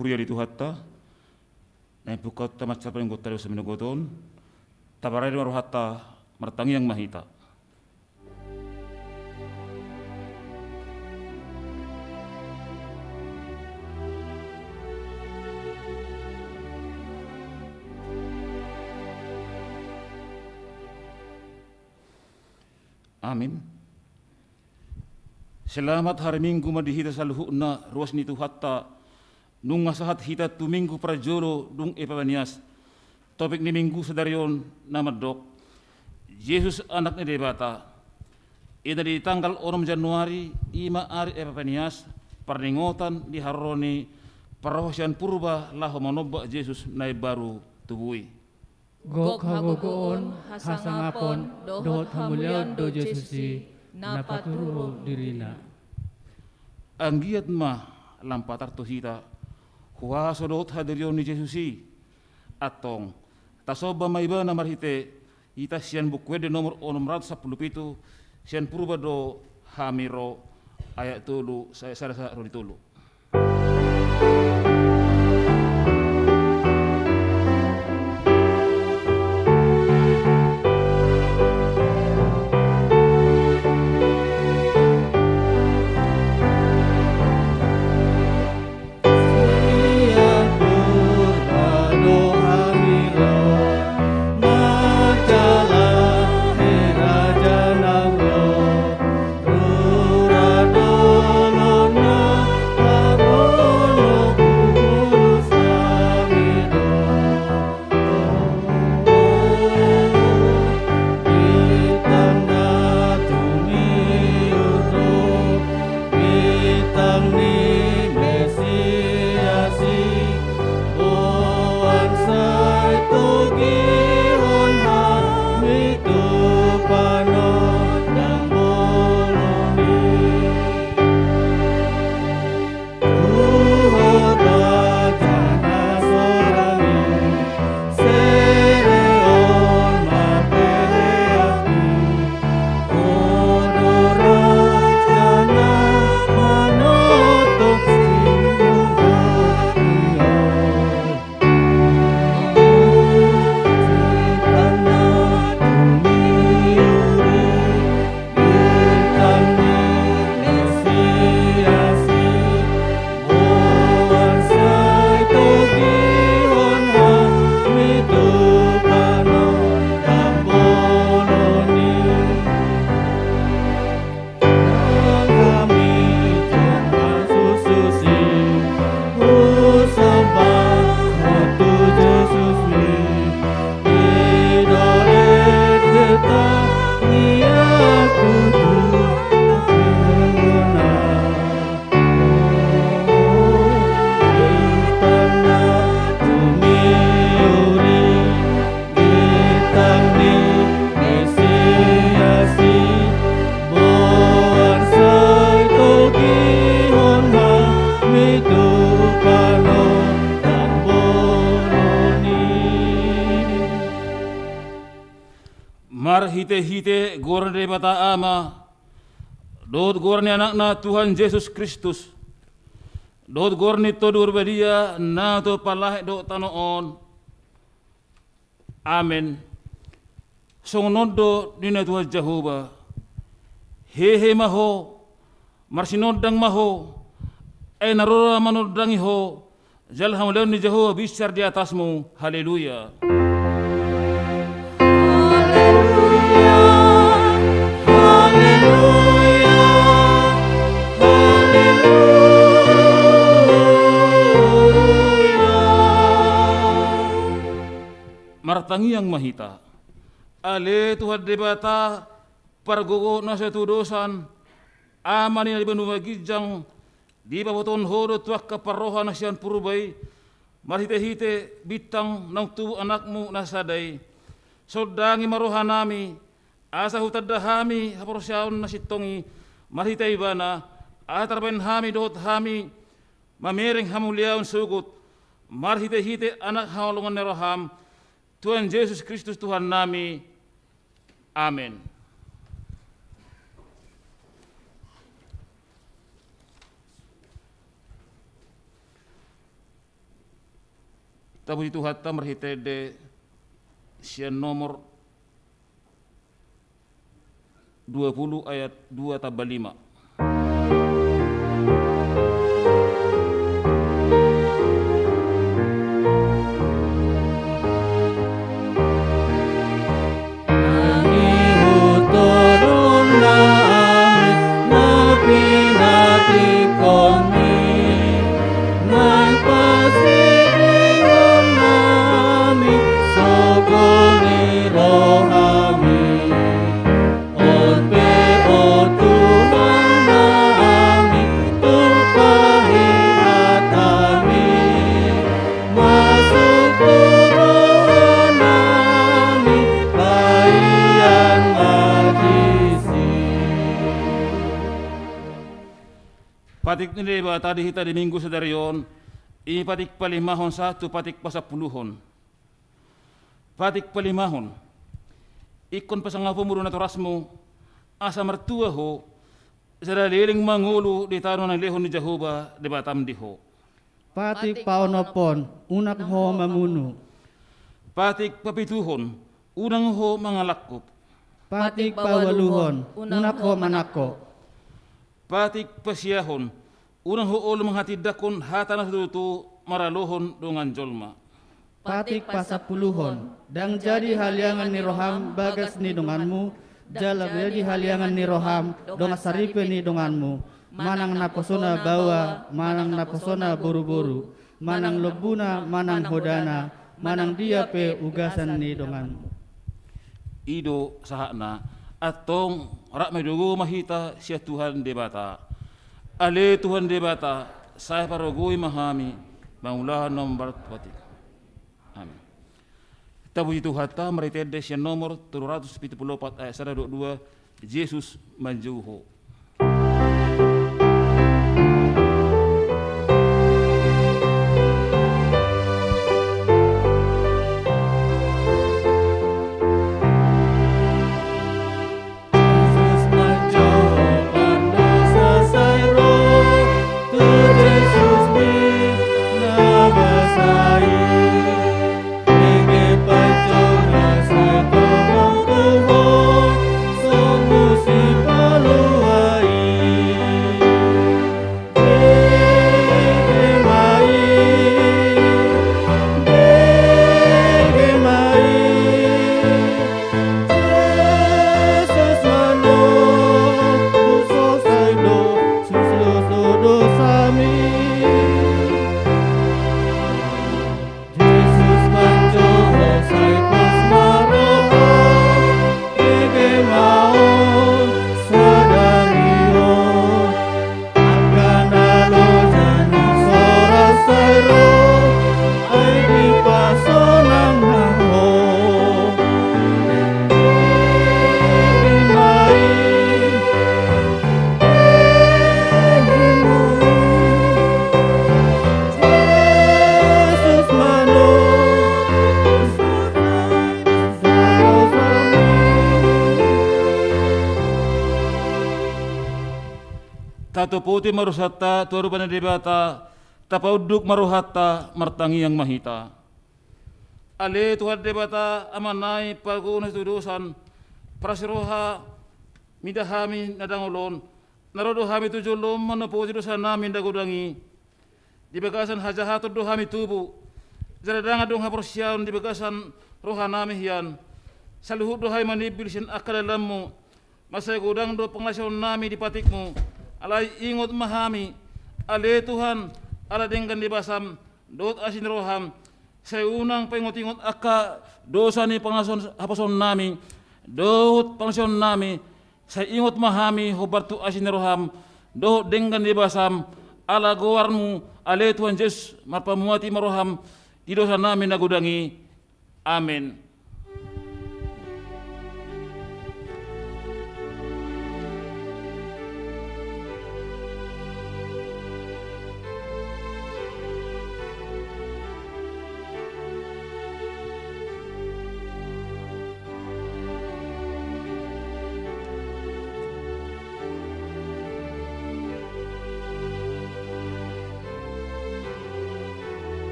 huria di tuhatta, na bukat tamat sa paling gotari sa minugodon, tabaray maruhatta martangi yang mahita. Amin. Selamat hari Minggu madihita sa luhuna ruas ni tuhatta nung masahat hita tu Minggu prajolo dung epabanias. Topik ni Minggu sadarion na madok. Yesus anak ni debata. Ida di tanggal 6 Januari ima ari epabanias parningotan di haroni parohsian purba laho manoba Yesus nai baru tubui. Gok hagogoon hasangapon dohot hamulyaw do Jesusi napaturo dirina. Anggiat ma lampatar to hita huwaso dohot hadirion ni Jesusi atong tasoba maiba na marhite ita sian bukwede nomor 617 sian purba do hamiro ayat tulu saya rasa rodi tulu. Hite-hite goran dari mata ama, dot goran anak na Tuhan Yesus Kristus, dot goran itu durbadia na to palah dot tanoon, amen. Songonodo dina Tuhan Jehovah, hehe maho, marsinodang maho, narora manodangi ho, jalhamulaun ni Jehovah besar di atasmu, haleluya. Martangi yang mahita, ale Tuhan debata pargogo na sa tudosan, amani na benua gijang di baboton hodo tuak kaparoha na siyan purubay, marhite-hite bitang ng tubo anakmu na saday, sodangi maroha nami, asa hutadahami haporosyaon na sitongi, marhite ibana, atarbain hami dohot hami, mamereng hamulyaon sugut, marhite-hite anak haulungan neroham, Tuhan Yesus Kristus Tuhan nami. Amin. Tabu itu hatta merhitede sian nomor 20 ayat 2 tambah 5. Patik ni ba tadi hita di minggu sedarion, ini patik palimahon 1, patik pasapuluhon. Patik palimahon, ikon pasangapu muru na torasmo, asa mertua ho, sadaliling mangulu di tanong ng lehon ni Jehovah di batam diho. Patik paonopon, unak ho mamunu. Patik papituhon, unang ho mangalakop. Patik pawaluhon, unak ho manako. Patik pasiyahon, unang hool menghatidakon hatan na tutu maralohon dongan jolma. Patik pasapuluhon, dang jadi haliangan ni roham bagas ni donganmu, jala jadi haliangan ni roham, donga saripe ni donganmu, manang naposona bawa, manang naposona buru-buru, manang lebuna, manang hodana, manang dia pe ugasan ni donganmu. Ido sahakna, atong rak medugo mahita siya Tuhan debata. Ale Tuhan debata, saya parogoi mahami, mangulahan nomor patik. Amin. Tabu itu hata meritede siya nomor 374 ayat 122, Yesus manjuho. Tato puti maruhata, tuaru panadibata, tapauduk maruhata, martangi yang mahita. Ale Tuhan debata amanai paguna tudusan, prasiroha midahami nadangolon, narodo hami tujulom manaputi dosan namin dagudangi, di bagasan hajahato dohami tubu, jaradanga dong haprosyaun di bagasan rohanami hian, saluhut dohai manibil sin akadalammu, masay gudang do pengasyon nami di patikmu, alay ingot mahami, ale Tuhan, ala denggan di basam, dot asin roham, saya unang pengot-ingot aka dosa ni pangason hapason nami, dot pangason nami, saya ingot mahami hobartu asin roham, dot denggan di basam, ala gowarmu, ale Tuhan Yesus marpamuati maroham, di dosa nami nagudangi, amin.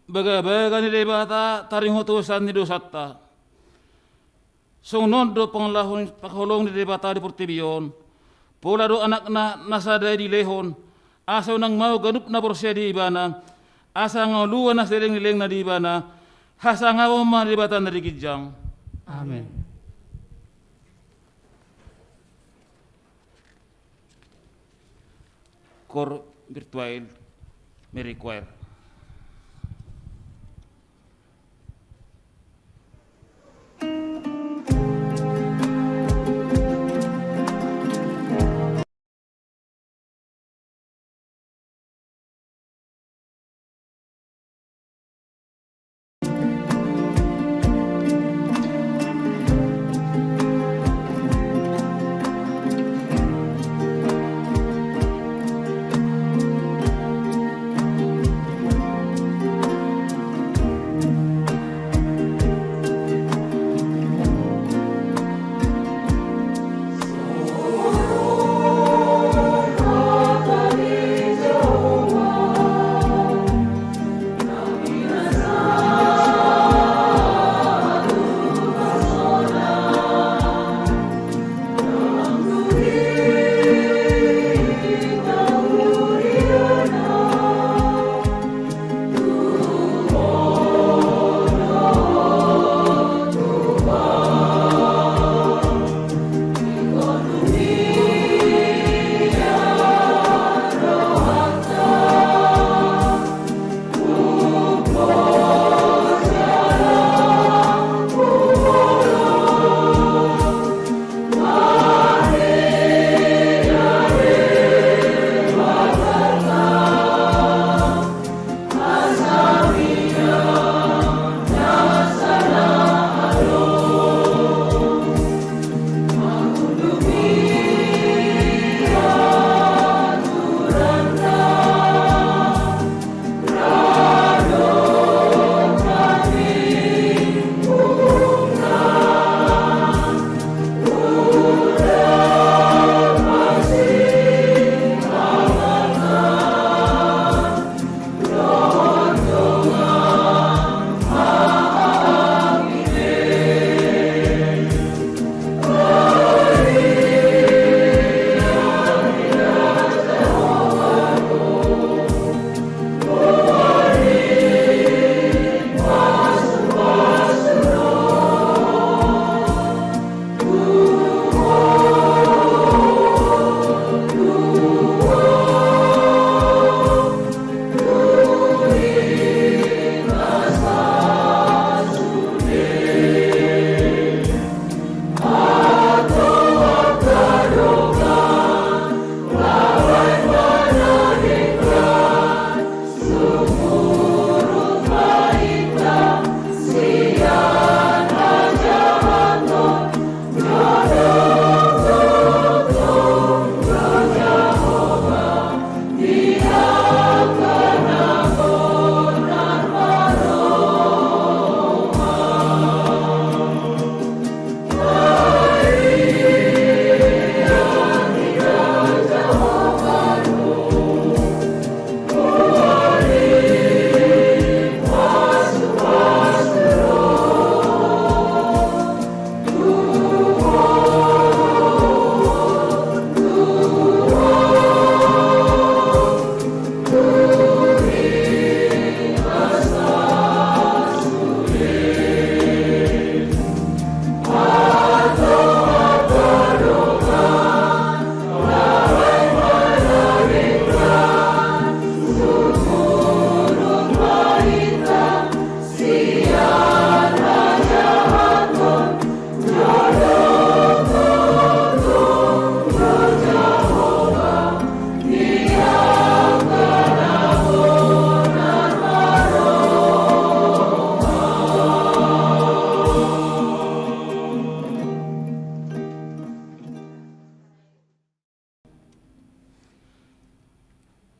Baga-baga ni debata taring utusan ni dosata. Sunod do panghulong ni debata di Portibion. Pula do anak na nasaday di lehon. Asa nang mau ganup na porsya di ibana. Asa nga luwa na siling-iling na di ibana. Hasa nga mga debata na di Kijang. Amen. Kor virtual may require.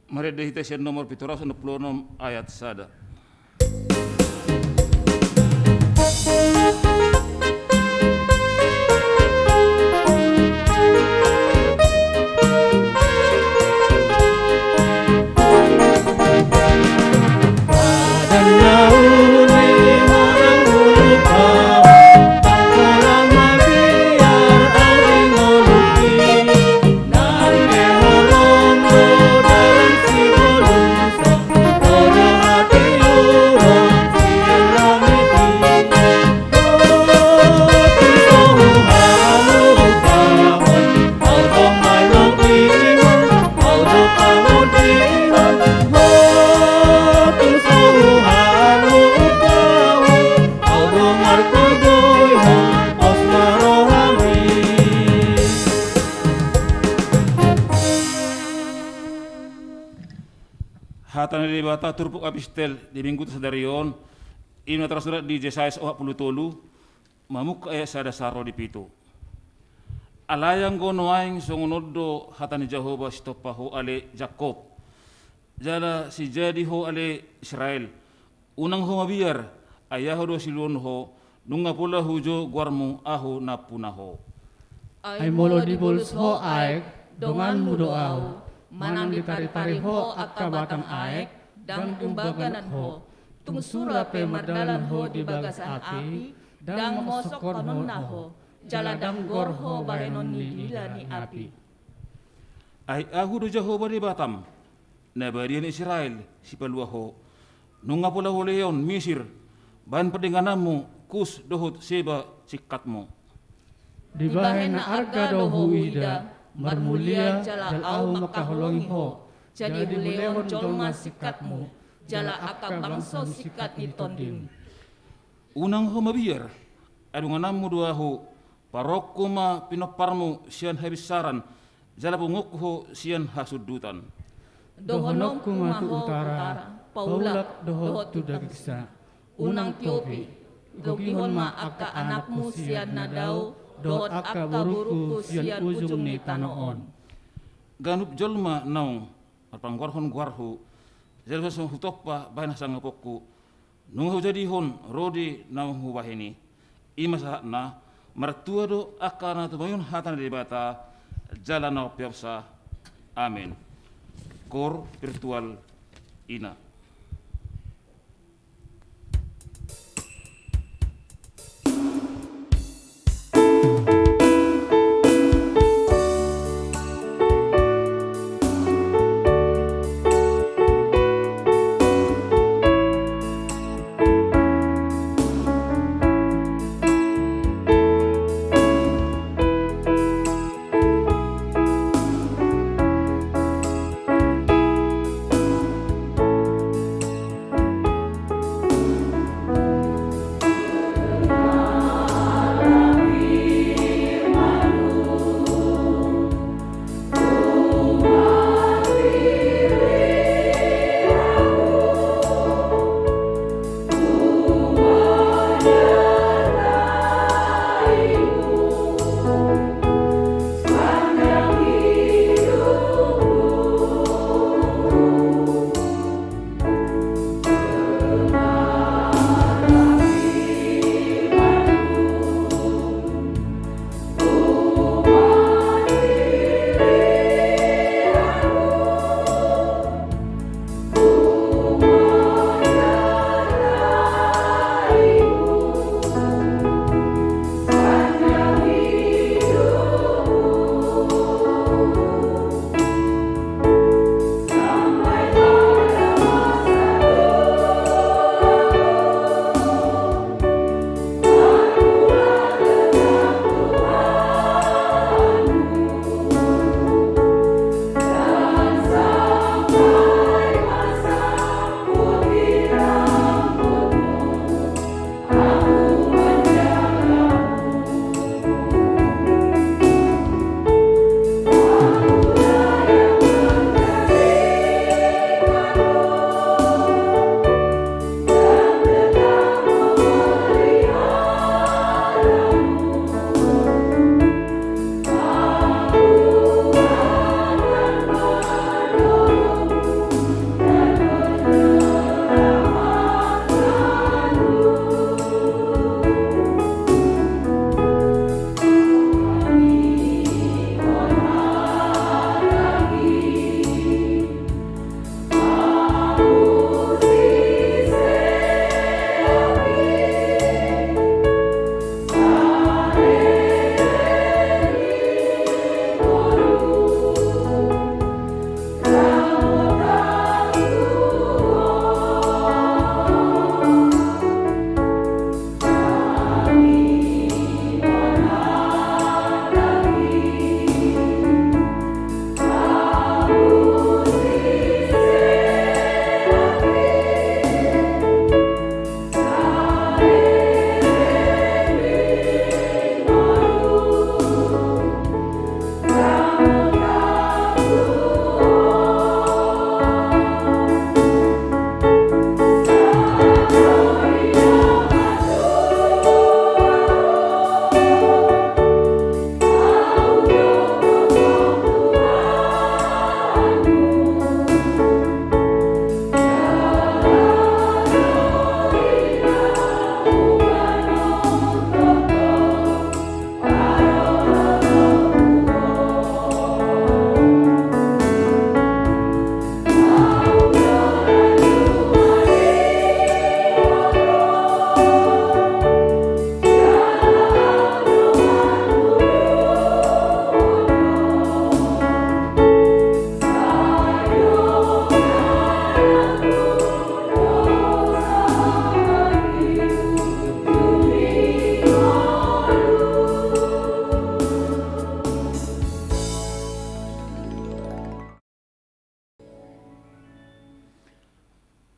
Mari dihitasi nomor 766 ayat sada. Adanya hatan ni bata turpuk apistel di minggu sadarion ina tersurat di Yesaya 43 mamuk aya sada saro di pitu. Alayang gono aing songunod do hatan ni Jehova sitopaho ale Jakob. Jala si jadi ho ale Israel. Unang ho mabiyar ayaho do silun ho nunga pula hujo guarmu aho na punaho. Ay molo di buls ho aek, dongan mu doaw, manang ditari-tari ho akka batang aek, dang umbaganan ho, tungsura pe mardalan ho di bagas api, dang mosok konon na ho, jaladang gor ho bahenon ni ila ni api. Ay ahu do Jehova di Batam, na barian Israel si paluaho, nunga pula ho leon Misir, ban pedenganamu kus dohut seba sikatmu. Di bahen na arga dohu ida, marmulia jalaau makaholongi ho, jadi bulehon jolma sikatmu, jala aka bangso sikat ni tondim. Unang ho mabiyar, adunganamu dua ho, parokuma pinoparmu sian habisaran, jala punguk ho sian hasudutan. Dohonok kumatu utara, paulak dohot tu dagisa, unang tiopi, dogihon ma aka anakmu sian nadau, dohot aka buruku sian ujung ni tanoon. Ganup jolma naung, arpanggwarhon gwarhu, jala sa hutokpa bahan sa ngapokku, nung ho jadi hon rodi naung hubahini, ima sa na, martua do aka na tumayon hatan di bata, jala na piapsa, amin. Kor virtual ina.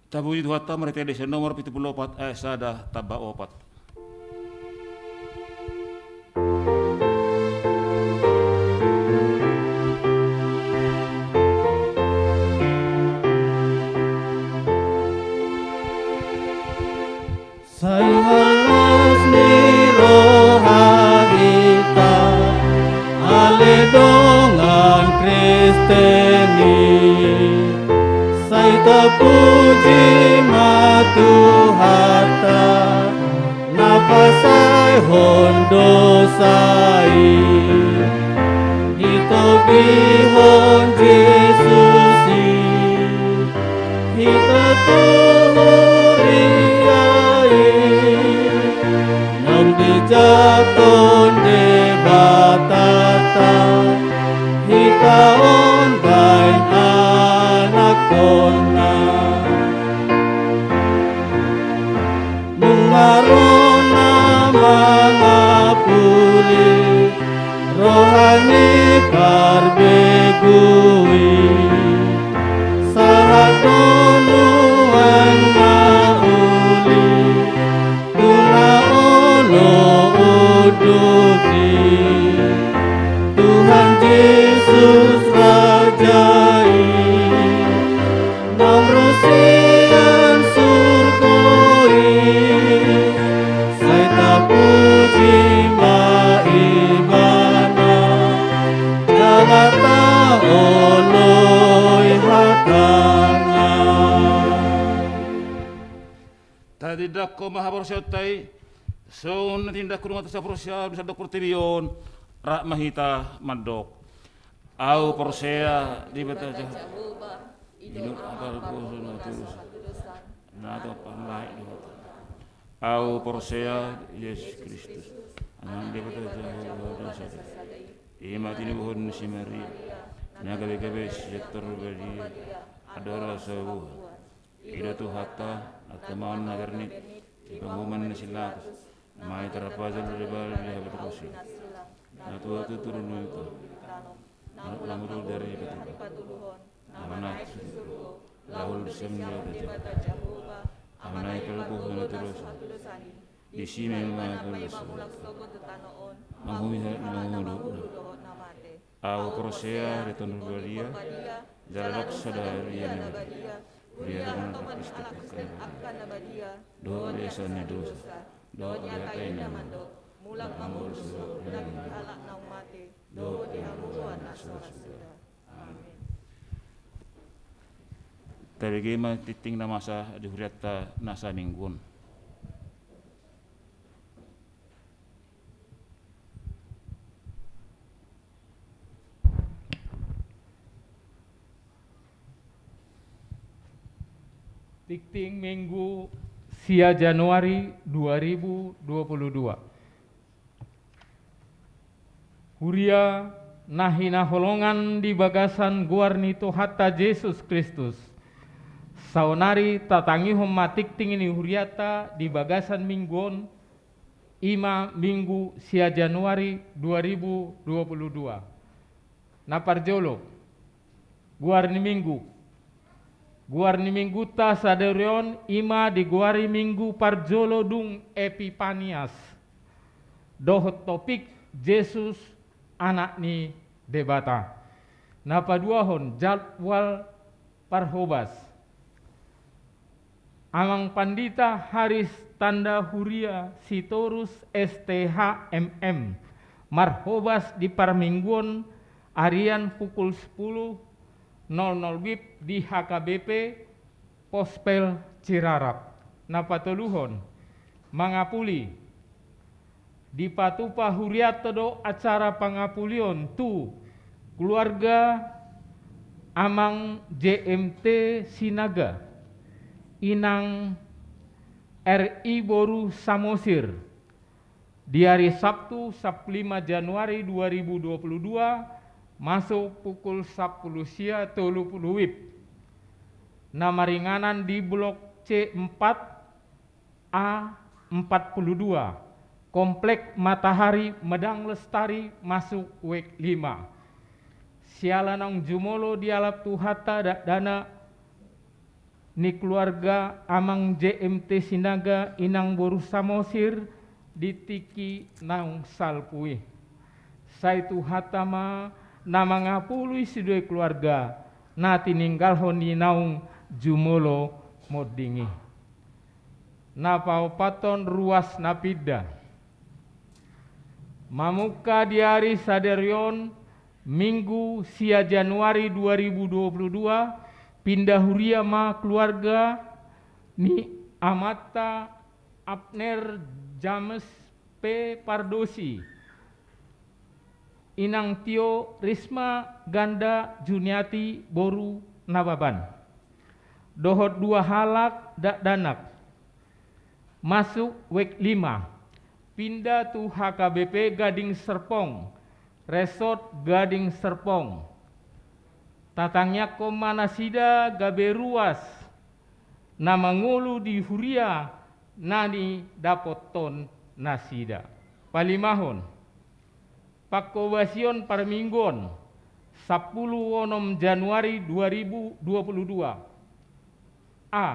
Tabuji Tuhan mereka desa nomor 74 sada taba opat. Sai halas ni rohagita ale dongan Kristeni sai tapuji matuhata napasai hondo sai ito bihon Jesusi ito Jakon de batata hitaon bain anak kona mungarona mga puli rohani parbegui sahadonuan mauli Tuhan Yesus Rajai Namrusian surgoi Sai tapuji maibana Jalata oloi hatanga Tadi dak ko mahaborsyotay so natindak ko nga sa prosya sa Dr. Tibion ra mahita mandok au porsea di bata hidup akal puso na tulus na to panlai au porsea Yesus Kristus anang di bata dosa ima tinuhun si Maria naga gabe setor badi adora sawu ida tu hatta atman nagarni pengumuman silatus Mai terapazan lebar dia berterus. Nah tua tu turun itu. Lamuru dari betul. Anak Rahul semua saja. Anak kelbuh terus. Di sini memang terus. Menghuni Au prosea retorno dia. Jalak sadar yang dia dengan akan doa biasanya dosa. Doa dia mula kamu daging alak na umati doa dia haruan asura. Amin. Tabigima titing na masa di huriata nasa minggun. Tikting Minggu Sia Januari 2022. Huria nahina holongan di bagasan guarnito hatta Yesus Kristus. Saunari tatangi matik tingini huriata di bagasan mingguon ima Minggu Sia Januari 2022. Naparjolo guarni Minggu ta saderion ima di guari Minggu parjolo dung Epipanias. Dohot topik Yesus anak ni debata. Napaduahon jadwal parhobas. Amang pandita Haris Tanda Huria Sitorus STHMM. Marhobas di parmingguon Arian pukul 10.00 WIB di HKBP Pospel Cirarap. Napatuluhon mangapuli di patupa huriatodo acara pangapulion tu keluarga amang JMT Sinaga inang RI Boru Samosir di hari Sabtu 15 Januari 2022 masuk pukul 10 sia 30 WIB. Nama ringanan di blok C4 A42 Komplek Matahari Medang Lestari masuk WEK 5. Sialanang jumolo dialap tuhata dana ni keluarga amang JMT Sinaga inang boru samosir ditiki naung salpui. Saitu hatama nama ngapului sidue keluarga na tininggal honi naung jumolo modingi. Na paupaton ruas napida. Mamuka di hari saderion Minggu sia Januari 2022 pindah huria ma keluarga ni Amata Abner James P. Pardosi inang Tio Risma Ganda Juniati Boru Nababan. Dohot 2 halak dak danak. Masuk wek 5. Pindah tu HKBP Gading Serpong. Resort Gading Serpong. Tatangnya komanasida gabe ruas. Nama ngulu di huria nani dapoton nasida. Palimahon. Pakobasion Parminggon 10 Januari 2022. A.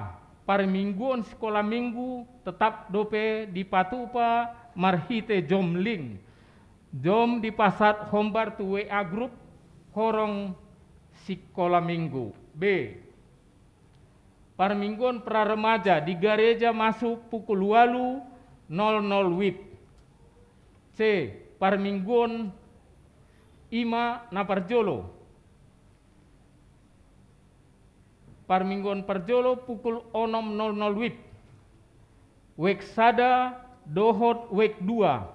Parminggon sekolah minggu tetap dope di Patupa Marhite Jomling. Jom di pasar Hombar tu WA Group horong sekolah minggu. B. Parminggon pra remaja di gereja masuk pukul 8.00 WIB. C. Parminggon Ima Naparjolo. Parminggon Parjolo pukul 6.00 WIB. Weksada Dohot Wek 2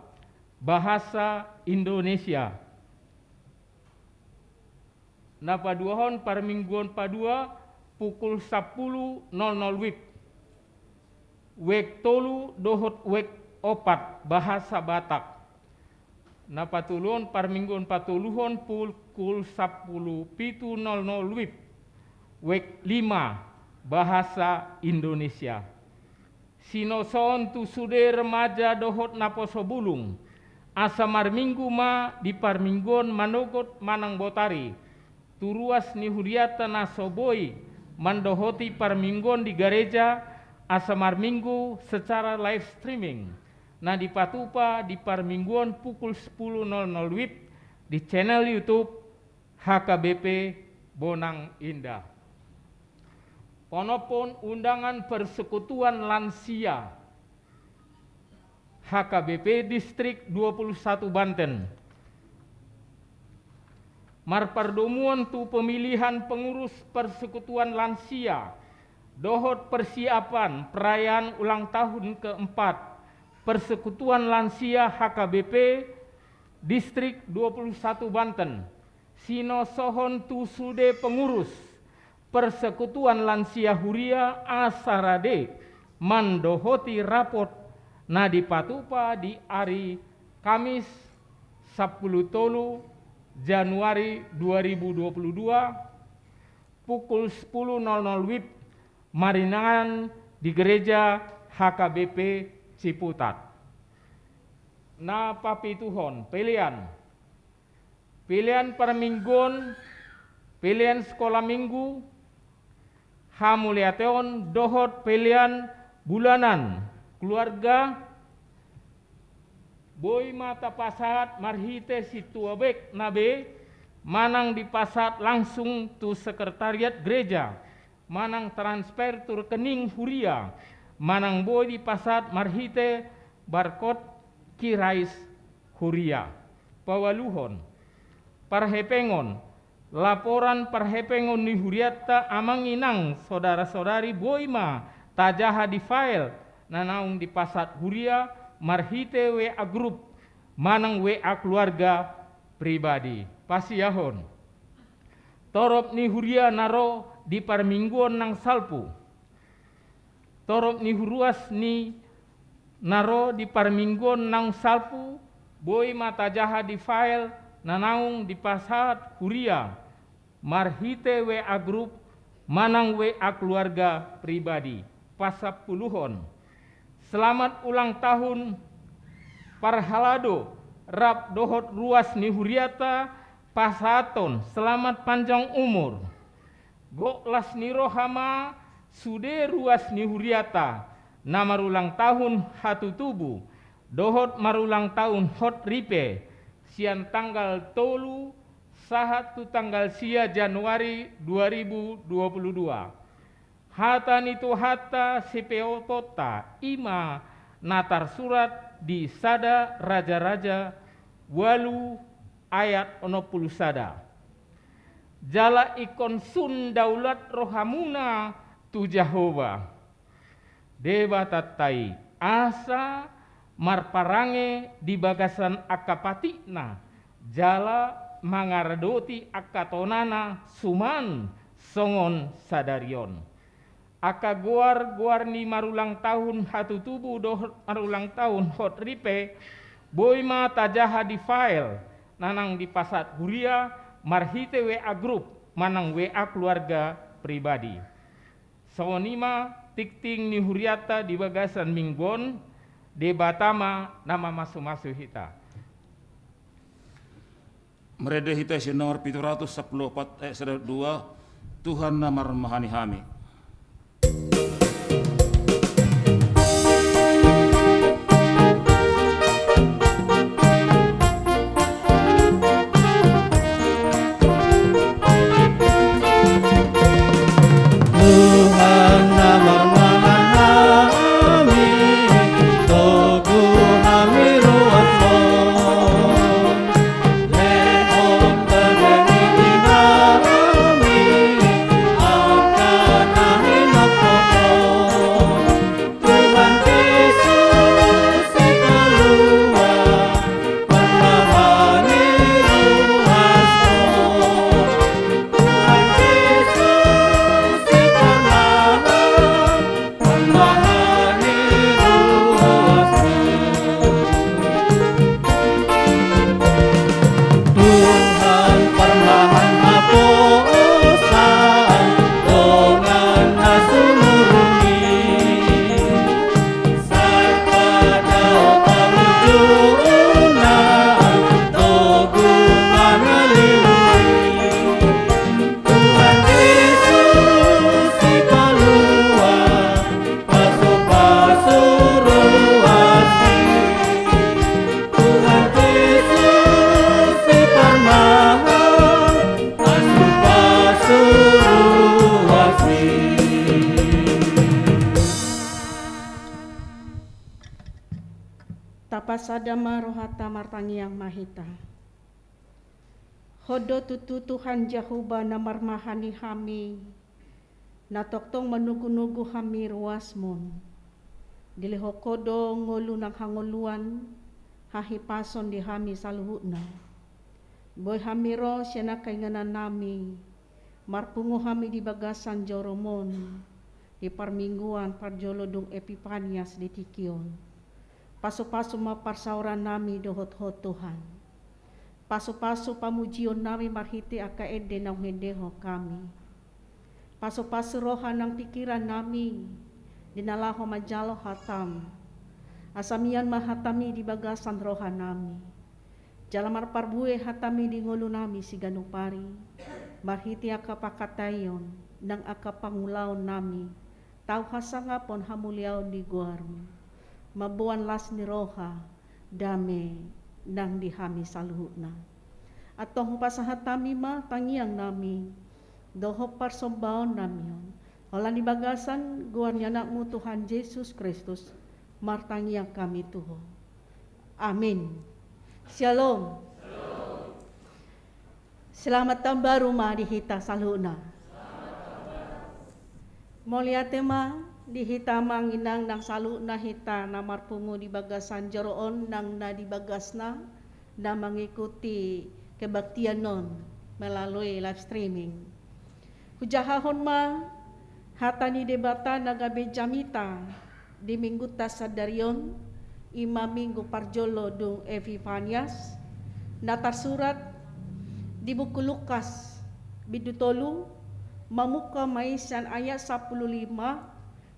Bahasa Indonesia. Napaduahon Parminggon Padua pukul 10.00 WIB. Wek tolu Dohot Wek 4 Bahasa Batak. Napatulun Parminggon Patuluhon pukul 10.00 WIB. Wek 5 Bahasa Indonesia. Sinoson tu sude remaja dohot naposo bulung. Asamar minggu ma di Parminggon manogot manang botari. Turuas ni huriata nasoboi mandohoti Parminggon di gereja asamar minggu secara live streaming. Nah di Patupa di Parminggon pukul 10.00 WIB di channel YouTube HKBP Bonang Indah. Ponopon undangan persekutuan lansia HKBP Distrik 21 Banten. Marpardomuan tu pemilihan pengurus persekutuan lansia. Dohot persiapan perayaan ulang tahun keempat Persekutuan Lansia HKBP Distrik 21 Banten. Sino sohon tu sude pengurus Persekutuan Lansia Huria Asarade mandohoti rapot na di Patupa di hari Kamis 10 Januari 2022 pukul 10.00 WIB marinangan di gereja HKBP Ciputat. Na papituhon pilihan Parminggon, pilihan sekolah minggu, hamuliateon dohot pilihan bulanan keluarga boy mata pasat marhite situabek nabe manang di pasat langsung tu sekretariat gereja manang transfer tu rekening huria manang boy di pasat marhite barkot kirais huria pawaluhon parhepengon laporan parhepengon ni huriata amang inang saudara-saudari boima tajaha di file nanaung di pasat huria marhite WA Group manang WA keluarga pribadi pasiyahon torop ni huria naro di Parminggon nang salpu torop ni huruas ni naro di Parminggon nang salpu boy mata jaha di file nanaung di pasat huria marhite WA Group manang WA keluarga pribadi pasapuluhon. Selamat ulang tahun Parhalado Rap Dohot Ruas ni huriata pasaton selamat panjang umur Goklas ni rohama sude ruas ni huriata na marulang tahun hatu tubu dohot marulang tahun hot ripe sian tanggal tolu sahatu tanggal sia Januari 2022. Hata nitu hata CPO tota ima natar surat di sada raja-raja walu ayat 60 sada. Jala ikon sun daulat rohamuna tu Jehova. Deba tatai asa marparange di bagasan akapatikna jala mangaradoti akatonana suman songon sadarion. Aka guar ni marulang tahun hatu tubuh doh marulang tahun hot ripe boy ma tajaha di file nanang di pasat huria marhite WA group manang WA keluarga pribadi. Sonima tikting ni huriata di bagasan minggon de batama nama masu-masu hita. Merede hita si nomor 714 2 Tuhan namar mahani hami. Tapasadama rohata martangiang mahita. Hodo tutu Tuhan Jehova namar mahani hami. Natoktong manugu-nugu hami ruasmon. Dilihokodo ngolu ng hanguluan. Hahipason di hami saluhuna. Boy hamiro siya na kainganan nami. Marpungo hami di bagasan joromon. Di parmingguan parjolodong Epipanias di Tikion. Paso-paso maparsauran nami dohot-hot Tuhan. Paso-paso pamujion nami marhiti akaede ng hendeho kami. Paso-paso roha ng pikiran nami, dinalaho majalo hatam. Asamian mahatami di bagasan roha nami. Jalamar parbuhe hatami di ngulu nami si ganupari. Marhiti akapakatayon ng akapangulaw nami. Tau hasangapon hamuliaw di guarmo. Mabuan las ni roha dame nang dihami saluhuna. At tohong pasahatami ma tangiang nami doho parsobaon namion. Wala ni bagasan guan yanak mo Tuhan Jesus Kristus martangiang kami tuho. Amin. Shalom. Selamat tambaru ma dihita saluhuna. Moliate ma dihitamang inang ng salu na hita na marpungo di bagasan jaroon nang na di bagas na mangikuti kebaktian non melalui live streaming. Hujahahon ma hata ni debata nagabe jamita di minggu tasadarion ima minggu parjolo dung Epifanias natar surat di buku Lukas bidutolu mamuka maisan ayat 15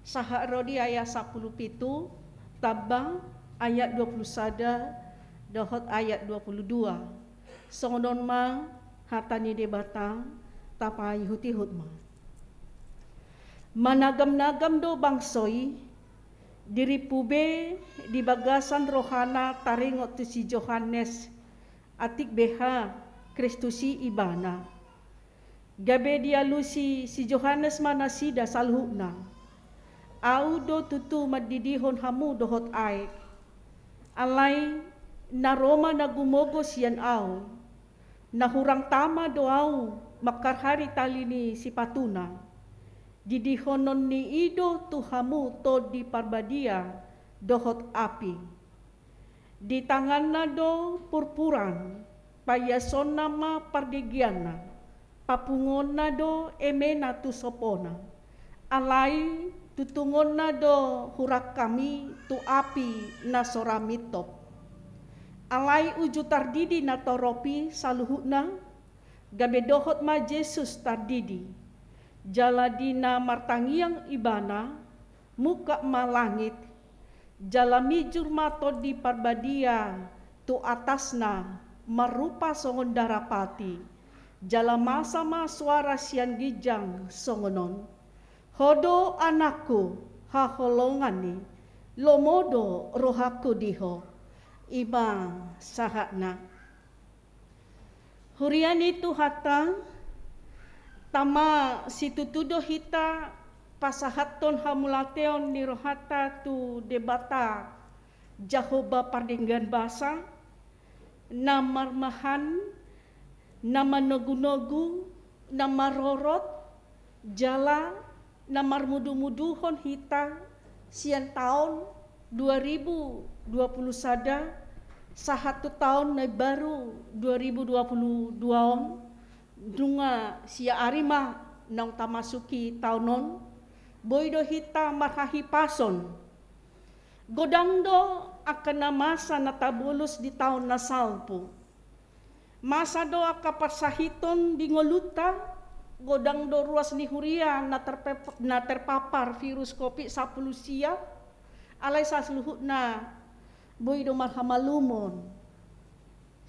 Saha Rodi ayat 17, Tabang ayat 21, Dohot ayat 22. Songonon ma hatani debata tapai hutihut ma. Managam-nagam do bangsoy, diri pube di bagasan rohana taringot tu si Johannes atik beha Kristusi ibana. Gabe dia lusi si Johannes manasida salhuna. Au do tutu madidihon hamu dohot aik. Alay na Roma na gumogo siyan au. Nahurang tama do au makarhari tali ni si patuna. Didihonon ni ido tu hamu to di parbadia dohot api. Di tangan na do purpuran payason nama pardegiana. Papungon na do emena tu sopona. Alay tutungon na do hurak kami tu api na soramitop. Alay uju tardidi na toropi saluhuna. Gabe dohot ma Jesus tardidi. Jaladi na martangiang ibana, muka malangit, jalamijur mato di parbadia, tu atasna, marupa songon darapati, jalamasa ma suara sian gijang songonon. Hodo anakku, haholongani, lomodo rohaku diho, ima sahakna. Huriani tu hata, tama situtudo hita pasahaton hamulateon ni rohata tu debata Jahoba pardinggan basa na marmahan na manogu-nogu na marorot jala na marmudu-muduhon hita sian tahun 2020 sada sahatu tahun na baru 2022 dunga sia arima nang tamasuki taunon boydo hita marhahi pason godangdo akan na masa natabulus di tahun na salpo masa do akapasahiton di ngoluta godangdo ruas ni huria na terpapar virus COVID 10 sia alay sa seluhut na boydo marhamalumon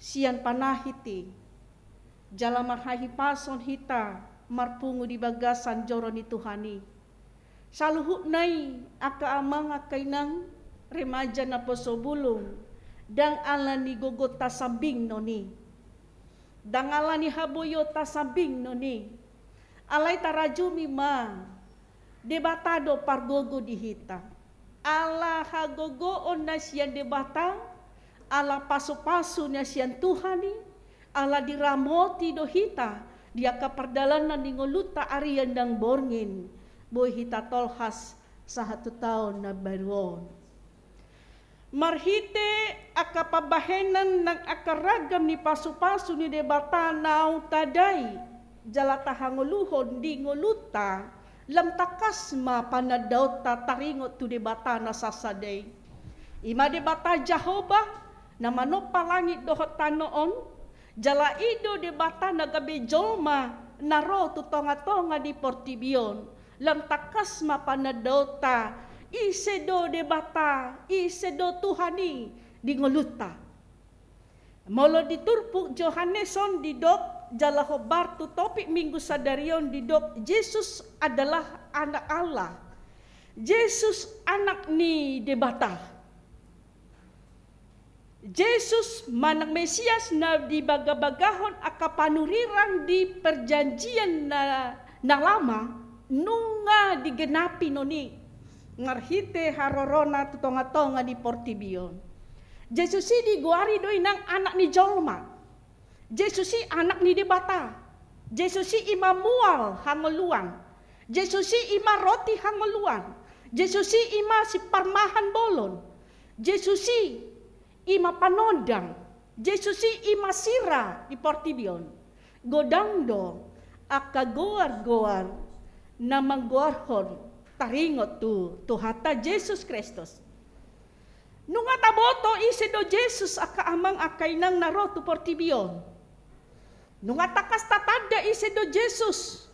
sian panahiti jala marhahi pason hita marpungu di bagasan joro ni Tuhani. Saluhut nai aka amang akainang remaja na posobulong dang ala ni gogot tasabing noni. Dang ala ni haboyo tasabing noni. Alay tarajumi ma debatado pargogo di hita. Ala hagogoon na siyan debata, ala paso-paso na siyan Tuhani. Ala diramoti do hita dia kapardalanan ni ngoluta arian dang borngin boy hita tolhas sahatu tahun na baruon marhite akapabahenan ng akaragam ni pasu-pasu ni debata nau tadai jalata hanguluhon di ngoluta lam takas ma panadaw ta taringot tu debata na sasaday ima debata Jahoba na manopa langit dohot tanoon jala ido debata nagabe jolma naro tutonga-tonga di Portibion lam takas mapanadota isedo debata isedo Tuhani di ngoluta molo diturpuk Johanneson di dok jala hobar tu topik minggu sadarion di dok Yesus adalah anak Allah Yesus anak ni debata Yesus manang Mesias na di bagabagahon akapanuriran di perjanjian na lama nunga digenapi noni ngarhite harorona tutonga-tonga di Portibion. Yesus di guari doi nang anak ni jolma. Yesus anak ni debata. Yesus imamual hangeluan. Yesus ima roti hangeluan. Yesus ima si parmahan bolon. Yesus ima panodang, Jesusi ima sira di Portibion, godangdo akagoar-goar na manggoarhon taringot tu hata Jesus Kristus. Nunga taboto isi do Jesus aka amang akainang naro tu Portibion. Nunga takas tatada isi do Jesus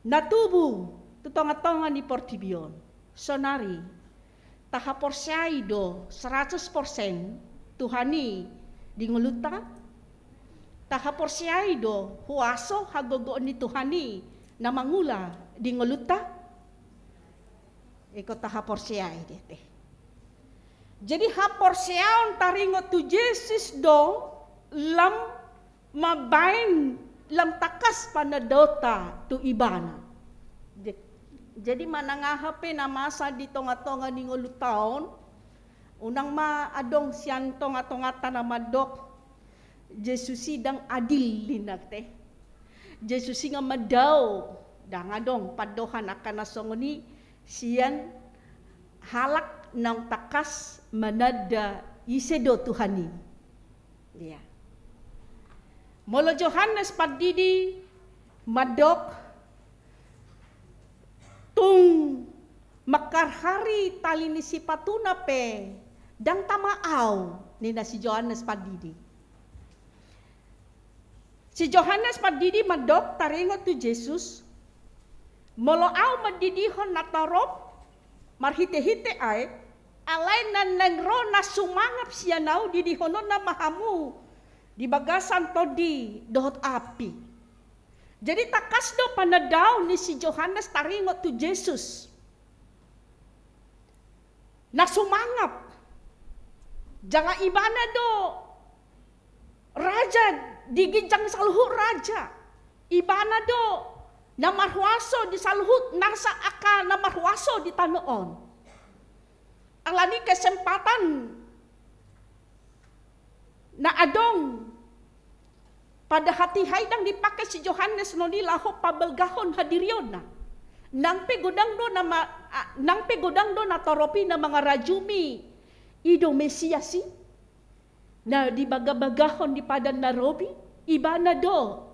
natubu tutonga-tonga ni Portibion. Sonari tahaporsay do 100% Tuhani di nguluta tahaporsay do huaso hagogoon ni Tuhani na mangula di nguluta Iko tahapor siya dete. Jadi hapor siya taringot tu Jesus do lam mabain lam takas panadota tu ibana. Jadi manangahape na masa di tonga-tonga ni ngulutaon, unang maadong siyan tonga-tongata na madok, Jesus sidang adil linagte. Jesus nga madaw, dangadong padohan akan nasongoni, siyan halak ng takas manada isedo Tuhani. Yeah. Molo Johannes padidi madok tung makarhari tali ni si patuna pe dang tamaaw ni na si Johannes padidi. Si Johannes padidi madok taringot tu Jesus moloaw madidihon natarop marhite-hite ay alay nan nangro na sumangap siya naw didihonon na mahamu di bagasan to di dohot api. Jadi takas do panadaw ni si Johannes taringot tu Jesus. Nasumangap. Jangan ibana do raja digijang saluhut raja. Ibana do na marhuaso di saluhut nasa aka na marhuaso di tanoon. Alani kesempatan na adong pada hati haidang dipakai si Johannes no nilaho pabelgahon hadiryon na. Nang pegodang do na toropi na mga rajumi ido Mesiasi na dibagabagahon di padan narobi iba na do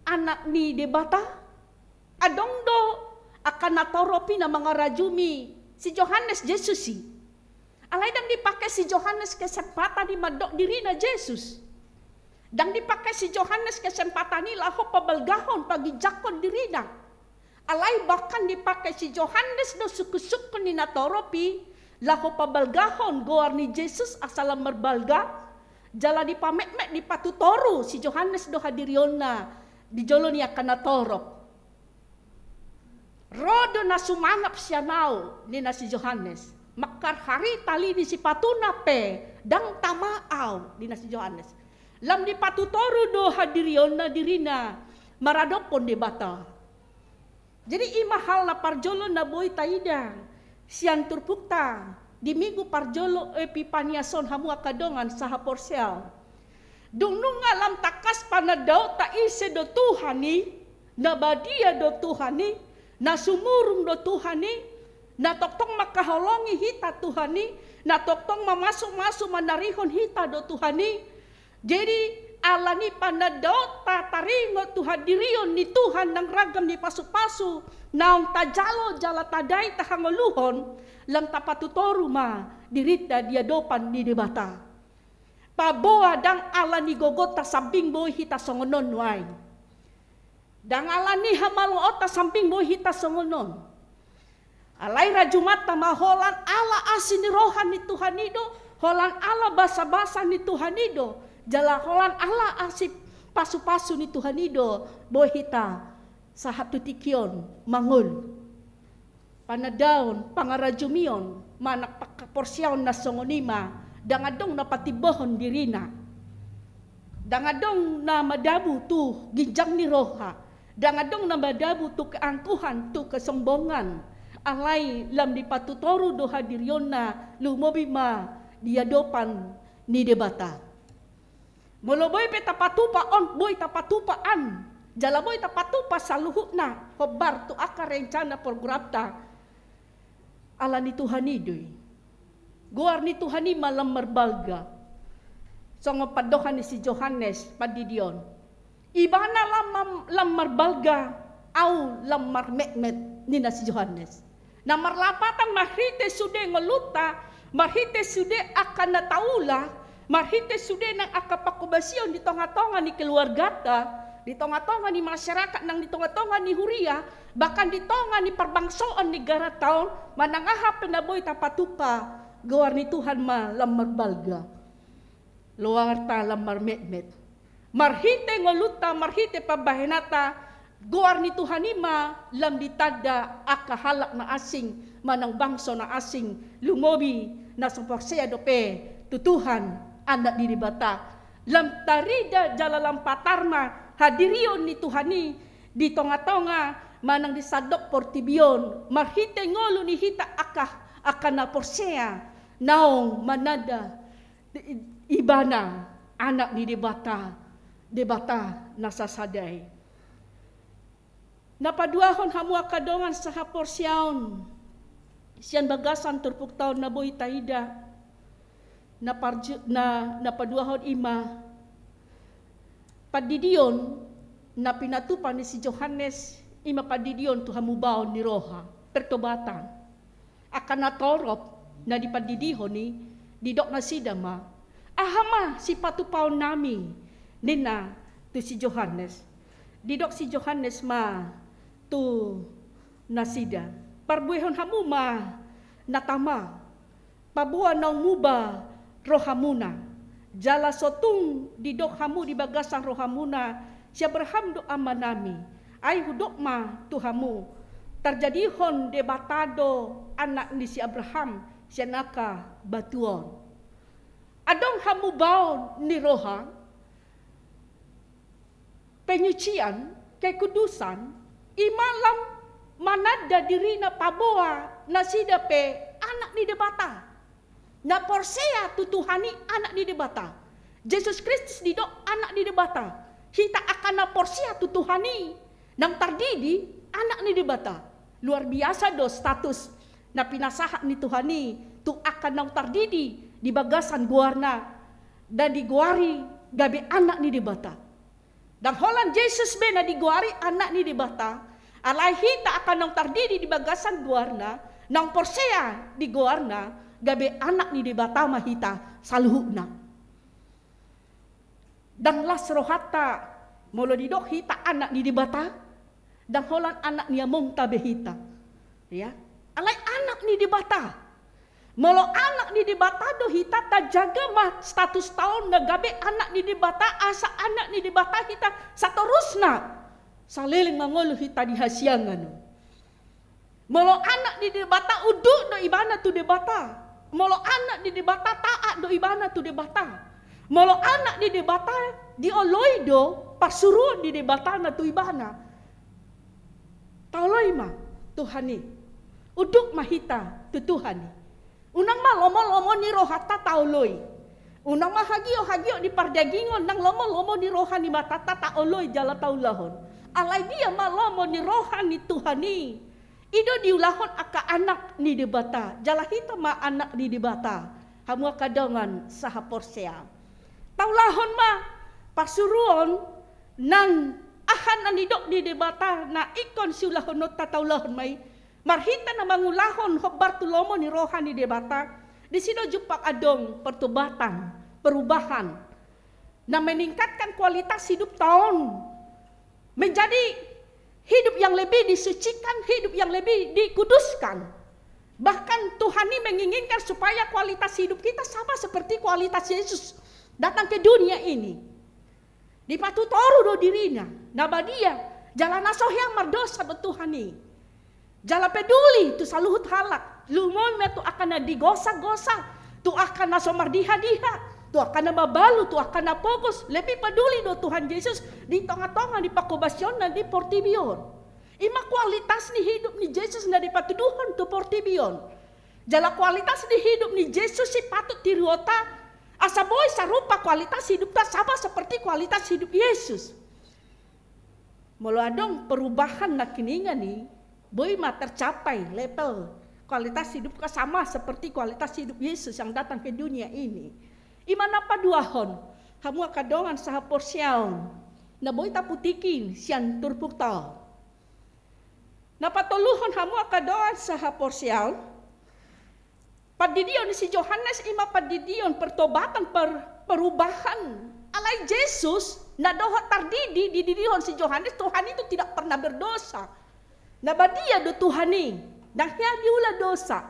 anak ni debata adong do akan natoropi na mga rajumi si Johannes Jesusi. Alay dang dipakai si Johannes kesempatan di madok diri na Jesus. Dang dipakai si Johannes kesempatan nila ho pabalgahon pagijakon dirina. Alay bahkan dipakai si Johannes do suku-suku ni natoropi laho pabalgahon goar ni Jesus asalam merbalga jala di pamek-mek di patutoru si Johannes do hadiryon na di jolo ni akan natorop. Rodo na sumangap siya naw ni na si Johannes. Makar hari tali di si patuna pe dang tamaaw ni na si Johannes. Lam di patutoru do hadiryon na dirina maradopon de bata. Jadi imahal na parjolo na boy taida sian turpukta di minggu parjolo epipaniason hamu akadongan saha porsel. Dung alam takas panadaw ta ise do Tuhani na badia do Tuhani na sumurung do Tuhani na toktong makaholongi hita Tuhani na toktong mamasuk-masuk manarihon hita do Tuhani. Jadi alani panadot tataringo Tuhan dirion ni Tuhan nang ragam ni pasu-pasu naong tajalo jala tadai tahangoluhon lam tapatutoru ma dirita dia dopan ni debata. Paboa dang alani gogota samping boy hita songonon wai. Dang alani hamalo ota samping boy hita songonon. Alai rajumata maholan ala asini rohan ni Tuhan ido, holan ala basa-basa ni Tuhan ido. Jalaholan ala asip pasu-pasu ni Tuhan ido bohita sahap tutikion mangul panadaon pangarajumion manak pakaporsyaon na songonima dangadong napatibohon dirina dangadong na madabu tu ginjang ni roha dangadong na madabu tu keangkuhan tu kesombongan alay lam dipatutoru do hadiryon na lumobima diadopan ni debata. Molo boy pe tapatupa on boy tapatupaan jala boy tapatupa sa luhut na hobar tu aka rencana prograpta ala ni Tuhan idoy goar ni Tuhan malam merbalga songo padohan ni si Johannes padidion ibana lam merbalga au lam marmekmet ni na si Johannes na marlapatan marhite sude ngoluta marhite sude akan nataula marhite sude nang akapakubasyon di tonga-tonga ni keluarga di tonga-tonga ni masyarakat nang di tonga-tonga ni huria bahkan di tonga ni perbangsoan negara taon manangaha penaboy tapatupa gawar ni Tuhan ma lamar balga luar ta lamar metmet marhite ngoluta marhite pabahenata Guar ni Tuhan ima lam ditada akahalak na asing manang bangso na asing lumobi na suporsiya dope tutuhan anak di bata lam tarida jalalam patarma hadirion ni Tuhani di tonga-tonga manang disadok portibion marhite ngolo ni hita akan na porsiya naong manada ibana anak ni debata nasasaday. Napaduahon hamua kadongan sa haporsyaon. Siyan bagasan turpuk taon na boy taida. Napaduahon ima. Padidion na pinatupan ni si Johannes ima padidion tu hamubaon ni Roha. Pertobatan. Akan natorop na dipadidihon ni didok na sidama. Ahama si patupaon nami. Nina tu si Johannes. Didok si Johannes ma tu nasida. Parbuehon hamuma natama. Pabuan nang muba rohamuna. Jala sotung didok hamu di bagasan rohamuna. Siya berhamdo amanami. Ay hudok ma tuhamu. Terjadihon debatado anak ni si Abraham. Siya naka batuon. Adong hamu baon ni roha. Penyucian, kekudusan, imalam manada diri na paboa na sidape anak ni debata. Na porseya tutuhani anak ni debata. Jesus Kristus didok anak ni debata. Hita akan na porseya tutuhani nang tardidi anak ni debata. Luar biasa do status na pinasahat ni Tuhani tu akan nang tardidi di bagasan guarna dan diguari gabi anak ni debata. Dan holan Jesus be na diguari anak ni dibata, alay hita akan nang tardidi di bagasan guarna, nang porseya di guarna, gabi anak ni dibata mahita saluhuna. Dan las rohata, molo didok hita anak ni dibata, dan holan anak ni among tabehita. Ya, alay anak ni dibata. Molo anak ni dibata do hita ta jaga mah status tahun na gabe anak ni dibata asa anak ni dibata hita satorusna saliling mangolo hita di hasiangan. Molo anak ni dibata uduk do ibana tu debata. Molo anak ni dibata taat do ibana tu debata. Molo anak ni debata dioloi do pasuruan di debata na tu ibana. Tauloi mah Tuhani. Uduk mahita tu Tuhani. Unang mah lomo-lomo ni rohata tauloi. Unang mah hagio di pardagingon nang lomo-lomo ni rohani matata tauloi jala taulahon. Alay dia mah lomo ni rohani Tuhani. Ido diulahon aka anak ni debata. Jala hita mah anak ni debata. Hamua kadongan saha porsea. Taulahon mah pasuruon nang ahan anidok di debata na ikon siulahon no taulahon mai. Marhita na mangulahon hobar tulomo ni rohani debata. Di sino jupak adong pertobatan, perubahan na meningkatkan kualitas hidup tahun menjadi hidup yang lebih disucikan, hidup yang lebih dikuduskan. Bahkan Tuhani menginginkan supaya kualitas hidup kita sama seperti kualitas Yesus datang ke dunia ini. Di patutoru do dirinya, nabadia jalan asohya mardosa do Tuhani. Jala peduli tu saluhut halak. Lumon me tu akan na digosa-gosa. Tu akan na somardiha-diha. Tu akan na mabalu. Tu akan na pogos. Lebih peduli do Tuhan Yesus. Di tonga-tonga di pakobasyon na di portibion. Ima kualitas ni hidup ni Yesus na di patuduhon tu portibion. Jala kualitas ni hidup ni Yesus si patut tiruota. Asa boy sarupa kualitas hidup ta sama seperti kualitas hidup Yesus. Molo adong perubahan na kiningan ni. Boy mah tercapai level kualitas hidup sama seperti kualitas hidup Yesus yang datang ke dunia ini. Imana paduahon hamua kadongan saha porsyaon na boy taputikin sian turpuk tao. Na patuluhon hamua kadongan saha porsyaon padidion si Johannes ima padidion pertobatan perubahan alai Yesus na doho tardidi di didihon si Johannes. Tuhan itu tidak pernah berdosa. Nabadia do Tuhani, dah diulah dosa.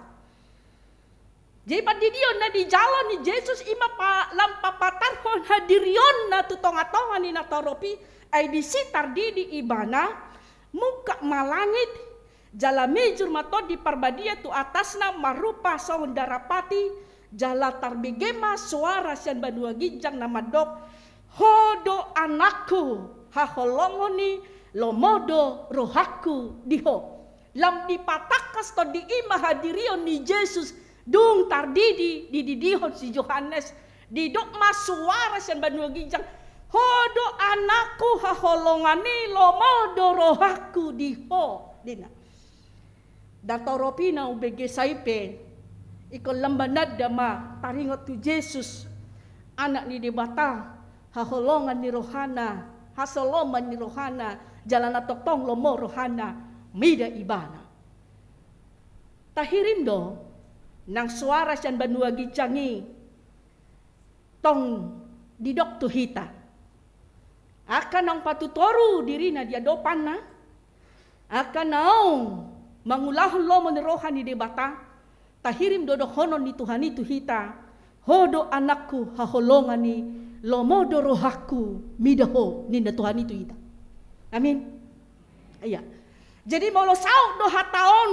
Jadi padidion na di jalan ni Yesus ima pa lampa patarhon hadirion na tutonga-tonga ni natoropi ay disitar di ibana muka malangit, jala mejur mato di parbadia tu atasna marupa song darapati, jala tarbigema suara sian banua gijang nama dok, hodo anakku haholongoni lomodo rohaku diho. Lam dipatakas to di ima hadirion ni Yesus dung tardidi di didihon si Yohanes di dok mas suara sian banua gijang, hodo anakku haholongani lomodo rohaku diho dina. Datoropina ubege saipe ikon lambanad dama taringot tu Yesus anak ni dibata haholongan ni rohana hasoloman ni rohana jalan toktong lomo rohana mida ibana. Tahirim do nang suara sian banua gijangi tong didok tu hita akan ang patutoru dirina dia dopana akan naong mangulahon lomo ni rohani debata tahirim dodo honon ni Tuhan itu hita hodo anakku haholongani lomodo rohaku midaho ninda Tuhan itu hita. Amin. Iya. Jadi molo sauk do hataon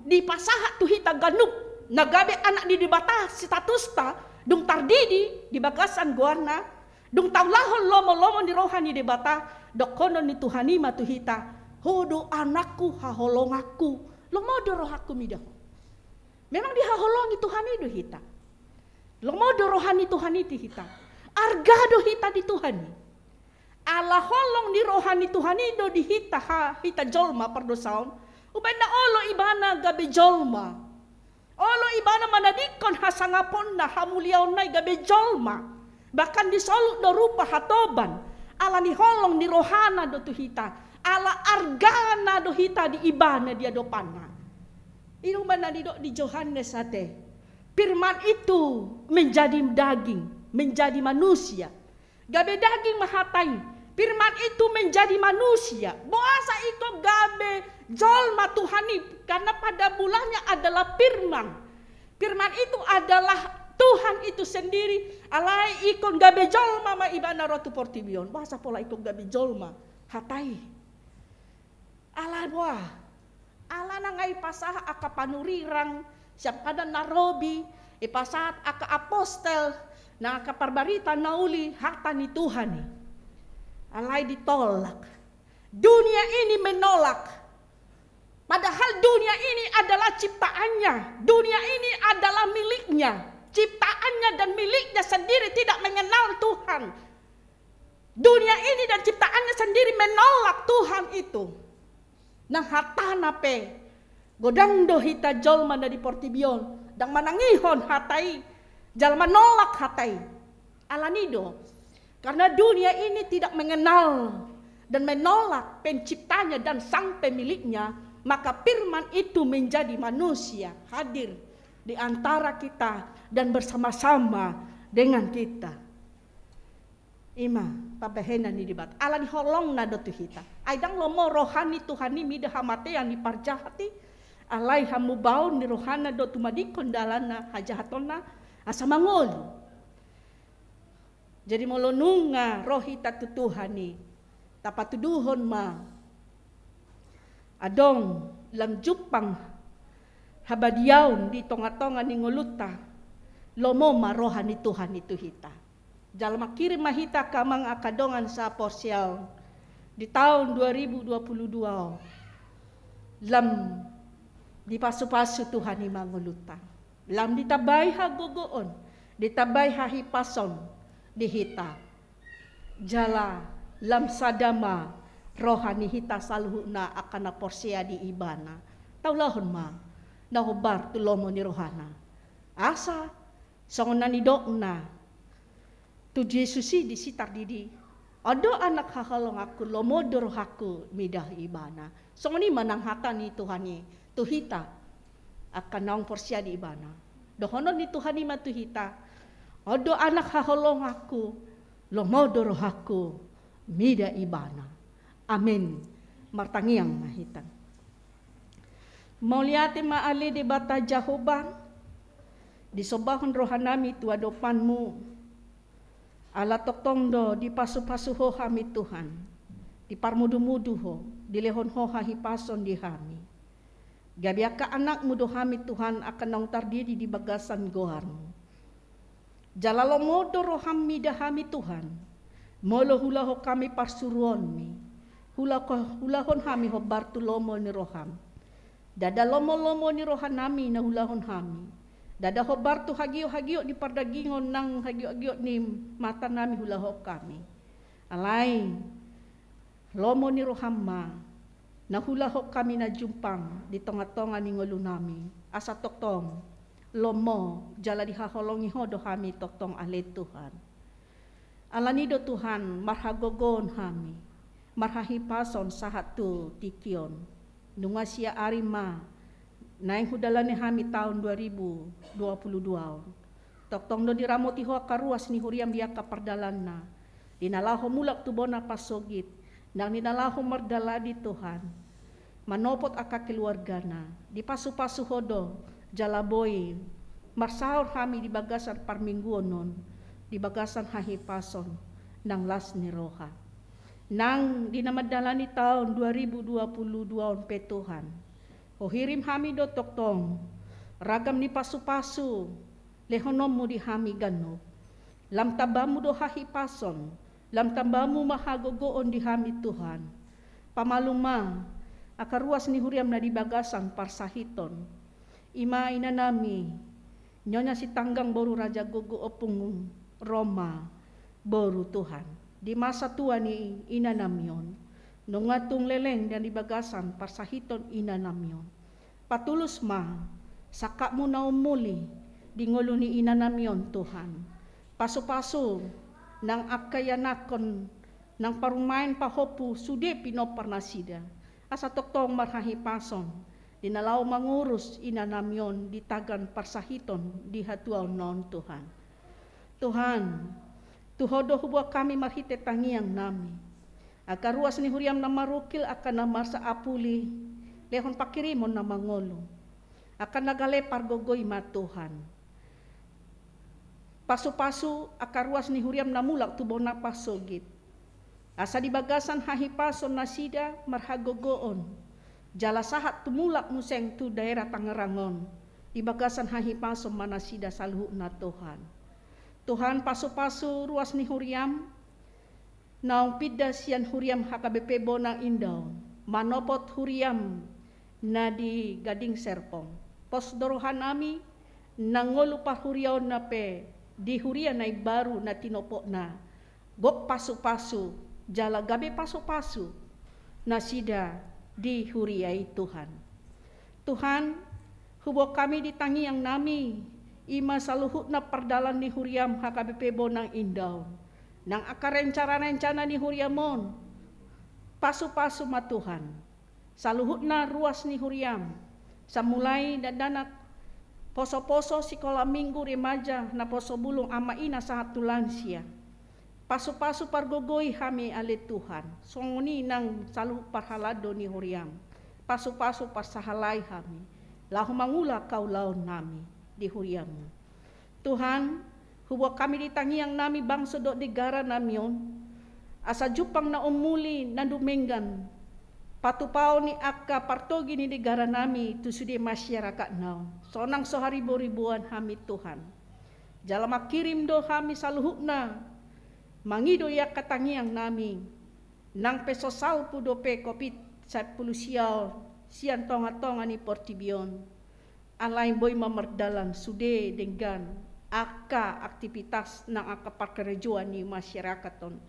di pasaha tu hita ganuk nagabe anak di debata status ta dung tardidi di bagasan guarna dung taulahon lomo-lomo ni rohani debata dokonon ni Tuhani matu hita hodo anakku haholongaku lomodo rohaku midaho. Memang dihaholongi Tuhan itu hita. Lomodo rohani Tuhan itu hita. Argado hita di Tuhani. Allah holong di rohani Tuhan itu di hita hita jolma perdosaon. Ubenda olo ibana gabe jolma. Olo ibana manadikon hasangaponna hamuliaonnai gabe jolma. Bahkan disoluk do rupa hatoban. Allah ni holong di rohana do tu hita. Allah argana do hita di ibana dia do panna. Inu mana di Yohanes ate. Firman itu menjadi daging, menjadi manusia. Gabe daging mahatai. Firman itu menjadi manusia. Boasa itu gabe jolma Tuhani karena pada bulannya adalah firman. Firman itu adalah Tuhan itu sendiri. Alai ikon gabe jolma ma ibana rotu portibion. Boasa pola ikon gabe jolma hatai. Alai boah. Ala nangai pasah aka panurirang siap kada narobi ipasat aka apostel na aka parbarita nauli harta ni Tuhan. Alai ditolak. Dunia ini menolak. Padahal dunia ini adalah ciptaannya. Dunia ini adalah miliknya. Ciptaannya dan miliknya sendiri tidak mengenal Tuhan. Dunia ini dan ciptaannya sendiri menolak Tuhan itu. Nang hatana pe godang do hita jolma dari portibion dang manangihon hatai jalma nolak hatai alanido karena dunia ini tidak mengenal dan menolak penciptanya dan sang pemiliknya, maka firman itu menjadi manusia hadir di antara kita dan bersama-sama dengan kita. Ima pabehena ni dibat ala ni holong na do tu hita aidang lomo rohani Tuhani mida hamate yang diparjahati alai hamu baun ni rohana do tumadikon dalana hajahatona asa mangol. Jadi molonunga rohita tu Tuhani tapatuduhon ma adong lam jupang habadiaun di tonga-tonga ni ngoluta lomo ma rohani Tuhan itu hita. Jalma kirim mahita kamang akadongan sa porsial di tahun 2022 lam di pasu-pasu Tuhan imangulutan lam ditabay ha gogoon ditabay ha hipason dihita jala lam sadama rohani hita salhuna akana porsia di ibana taulahon ma nahubar tulomo ni rohana asa songonan ni dokna tu Yesusi di sitar didi ado anak hahalong aku lomodor haku midah ibana songoni manang hata ni Tuhani tuhita akan naong porsia di ibana dohonon ni Tuhani matuhita ado anak hahalong aku lomodor haku midah ibana. Amin. Martangiang mahitan mauliate maali di bata Jahobang di sobahon rohanami tu adopanmu ala toktong do di pasu-pasu ho hamit Tuhan di parmudu-mudu ho dilehon ho hahipason di hami. Gabiaka anakmu do hami Tuhan akan nang tardiri di bagasan goharmu. Jalalo modo rohami dahami Tuhan, molo hulaho kami parsuruon mi, hulahon hami ho Bartulomo ni roham. Dada lomo-lomo ni rohan nami na hulahon hami. Dada ho Bartu hagio-hagio di pardagingon nang hagio-hagio ni mata nami hulaho kami. Alay, lomo ni rohamma, nahulahok kami na jumpang di tonga-tonga ni ngulu nami. Asa toktong, lomo, jala di haholongi hodo kami toktong ale Tuhan. Alanido Tuhan, marhagogon kami, marhahipason sahat tu tikion. Nunga siya arima, naing hudalani kami tahun 2022. Toktong do diramoti hoa karuas ni huriam dia kapardalan na. Dinalaho mulak tubona pasogit, nang dinalaho mardala di Tuhan. Manopot aka keluarga na, di pasu-pasu hodo, jalaboy, marsahor kami di bagasan parmingguon non, di bagasan hahipason, nang las ni roha. Nang dinamadalani tahun 2022 pe Tuhan. Hohirim kami do toktong, ragam ni pasu-pasu, lehonomu di kami gano. Lam tabamu do hahipason, lam tambamu mahagogoon di kami Tuhan. Pamaluma, akaruas ni huriam na di bagasan parsahiton. Ima ina nami, nyonya si tanggang boru Raja Gogo opung Roma, boru Tuhan. Di masa tua ni ina namyon, nungatung leleng dan di bagasan parsahiton ina namyon. Patulus ma, sakak mo na umuli, di ngulo ni ina namyon Tuhan. Paso-paso, nang akayanakon, nang parumain pahopu, sude pinoparnasida. Asa toktong marhahipason, dinalaw mangurus ina namyon, di tagan parsahiton, di hatuaw non Tuhan. Tuhan, tuhodo hubwa kami marhite tangiang nami. Akaruas ni huriam na marukil akan na marsa apuli, lehon pakirimon na mangolo. Akan nagale pargogoy ma Tuhan. Pasu-pasu akaruas ni huriam na mulak tubo na pasogit. Asa di bagasan hahipason na sida marhagogoon. Jala sahat tumulak museng tu daerah Tangerangon. Di bagasan hahipason manasida salhu na Tuhan. Tuhan pasu-pasu ruas ni huriam, naong pida siyan huriam hakabepebo ng indaw, manopot huriam na di Gading Serpong. Posdorohan nami, nangolo pa huriaw na pe, di huria na baru na tinopo na, gok pasu-pasu, jala gabi pasu-pasu, na sida di huriay Tuhan. Tuhan, hubo kami ditangi yang nami, ima saluhut na pardalan ni huriam hakabepebo ng indaw. Nang akarencana-rencana ni huriamon, pasu-pasu matuhan. Saluhut na ruas ni huriam, sa mulay dadanak poso-poso sikola minggu remaja na poso bulong ama ina sa hatulan siya. Pasu-pasu pargogoy kami ale Tuhan, songoni nang saluhut parhalado ni huriam. Pasu-pasu parsahalay kami, lahu mangula kaulaon nami. Di huriamu. Tuhan, huwag kami ditangiang nami bangso do negara namyon, asa jupang na umuli na dumenggan, patupaw ni akka partogi ni negara nami tusudi masyarakat now. So nang so haribo-ribuan kami Tuhan. Jala makirim do kami saluhut na, mangido ya katangiang nami, nang peso salpu do pe kopit sa pulusiyaw, siyan tonga-tonga ni Portibion. Alay boy mamardalan sude dengan aka aktivitas ng akaparkerejuan ni masyarakaton.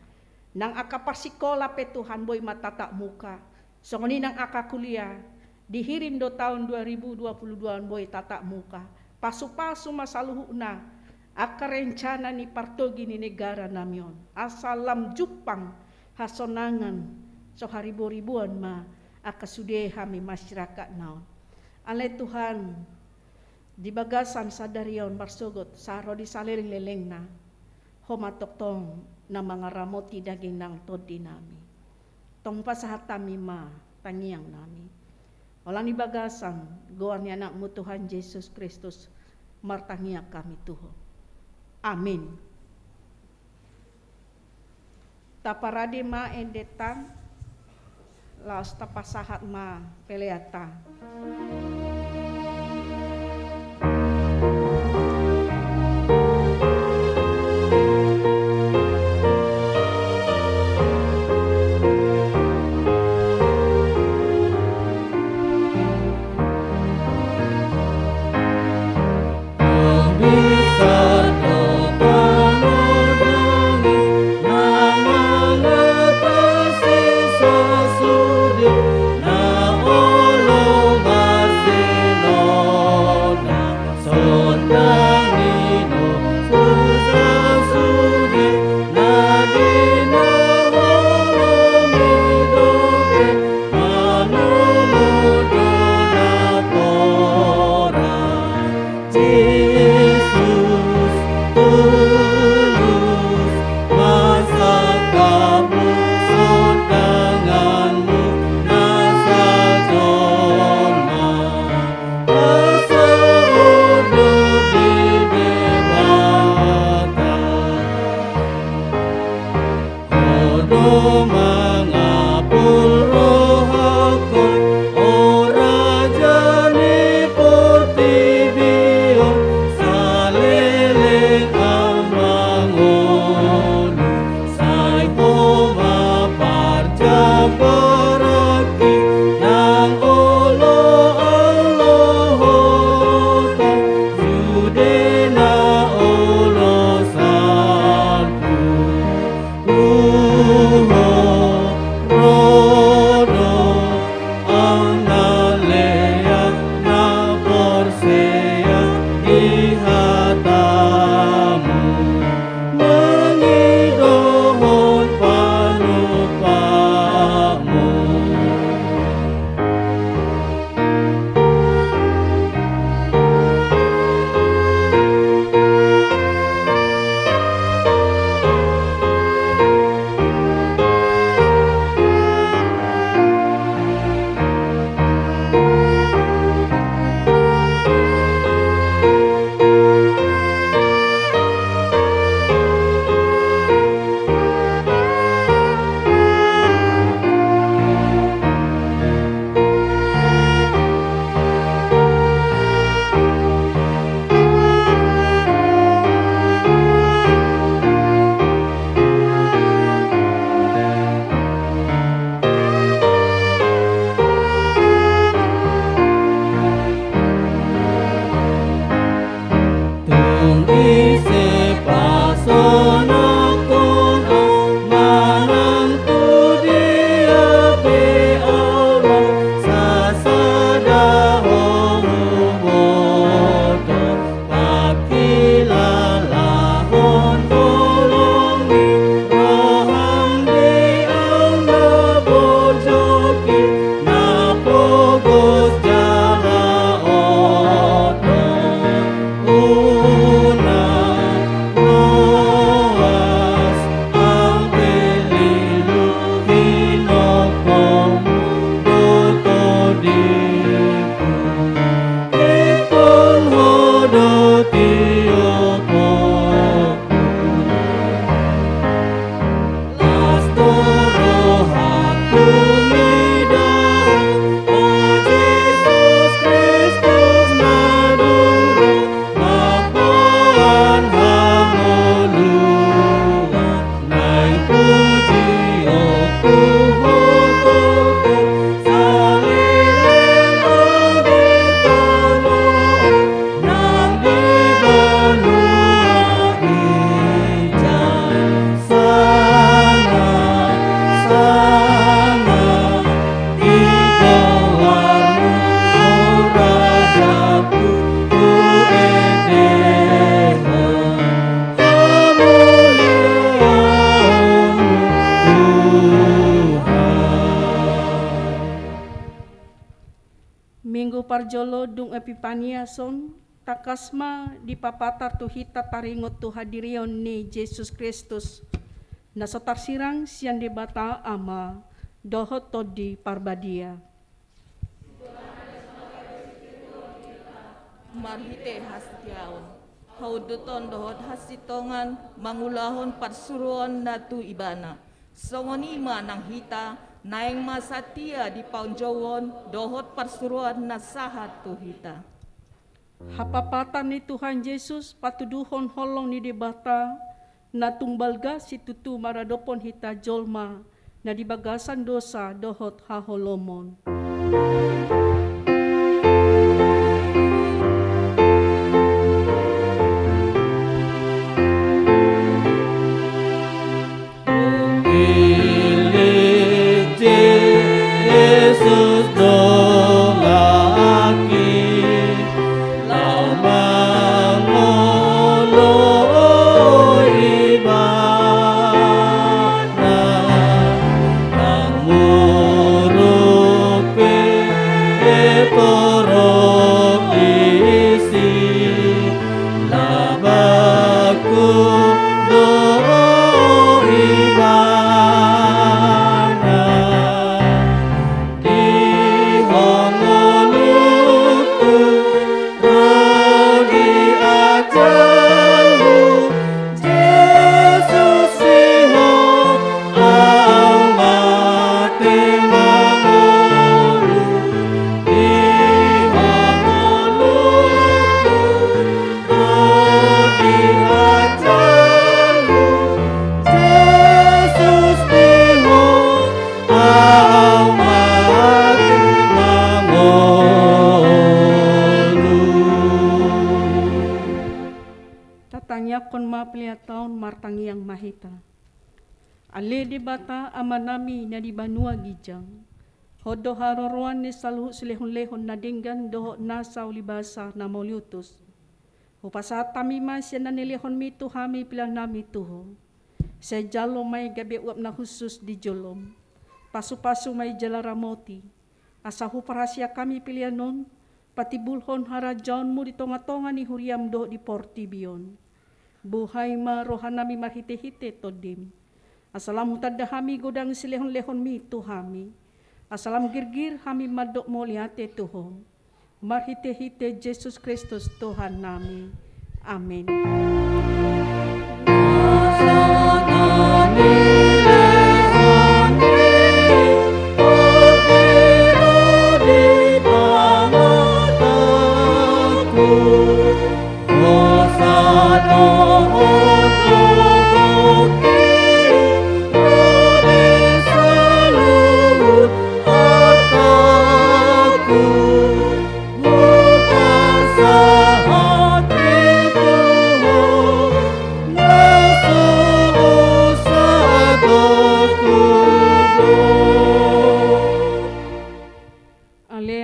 Nang akaparsikola pe Tuhan boy matata muka. So ngani nang akakuliah dihirim do tahun 2022 boy tata muka. Pasu-pasu masaluhu na akarencana ni partogi ni negara namyon. Asalam jupang hasonangan so haribo-ribuan ma akasude kami masyarakat naon. Alay Tuhan, di bagasan sa dariyon marsugot sa rodi saliring leleng na homatoktong na mga ramoti daging ng todi nami. Tong pasahatami ma tangiang nami. Walang di bagasan goan ni anak mo Tuhan Jesus Kristus martangiak kami Tuhan. Amin. Taparade ma endetan laos tapasahat ma peleata. Minggu parjolo dung Epipania son takasma di papatar tu hita taringot tu hadirion ni Yesus Kristus. Nasotar sirang sian debata ama dohot todi parbadia. Marhite hastiaon, hauduton dohot hasitongan, mangulahon parsuruan na tu ibana. Songonima nang hita, naing masatia di paunjawon dohot persuruan nasahat tuhita. Hapapatan ni Tuhan Yesus patuduhon holong ni debata na tumbalga si tutu maradopon hita jolma na dibagasan dosa dohot haholomon. Yesus dolaki lama ngolo ibana kamurupe torok isi labaku do ibana Tatangyakon mapeliataon martangiang mahita. Ale di bata amanami na di banua gijang. Hodo haroruan ni saluh silehon-lehon na dinggan doho nasa ulibasa na mauliutus. Upasatami masya na nilehon mito hami pilang nami tuho. Sa jalo may gabi uap na khusus di jolom. Pasu-pasu may jalaramoti. Asa huparasya kami pilianon. Patibulhon harajaon mo di tonga-tonga ni huriam do di portibion. Buhay ma rohanami marhite-hite todim. Asalam tadahami godang silehon-lehon mi tuhami. Asalam girgir hami madok mo liate tuho. Marhite-hite Jesus Kristus Tuhan nami. Amin.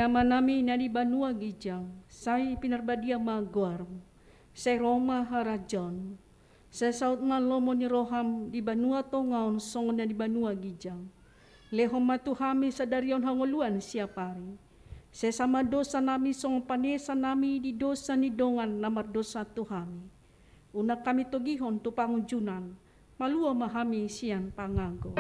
Manami na di banua gijang, say pinarbadia magwarm, say Roma harajon, say saut nga lomo ni Roham di banua tongaon songon na di banua gijang. Lehom matuhami sa daryon hanguluan siya pari. Say sama dosa nami song panesa nami di dosa ni dongan na mardosa tuhami. Una kami togihon tu pangunjunan, malua mahami siyan pangago.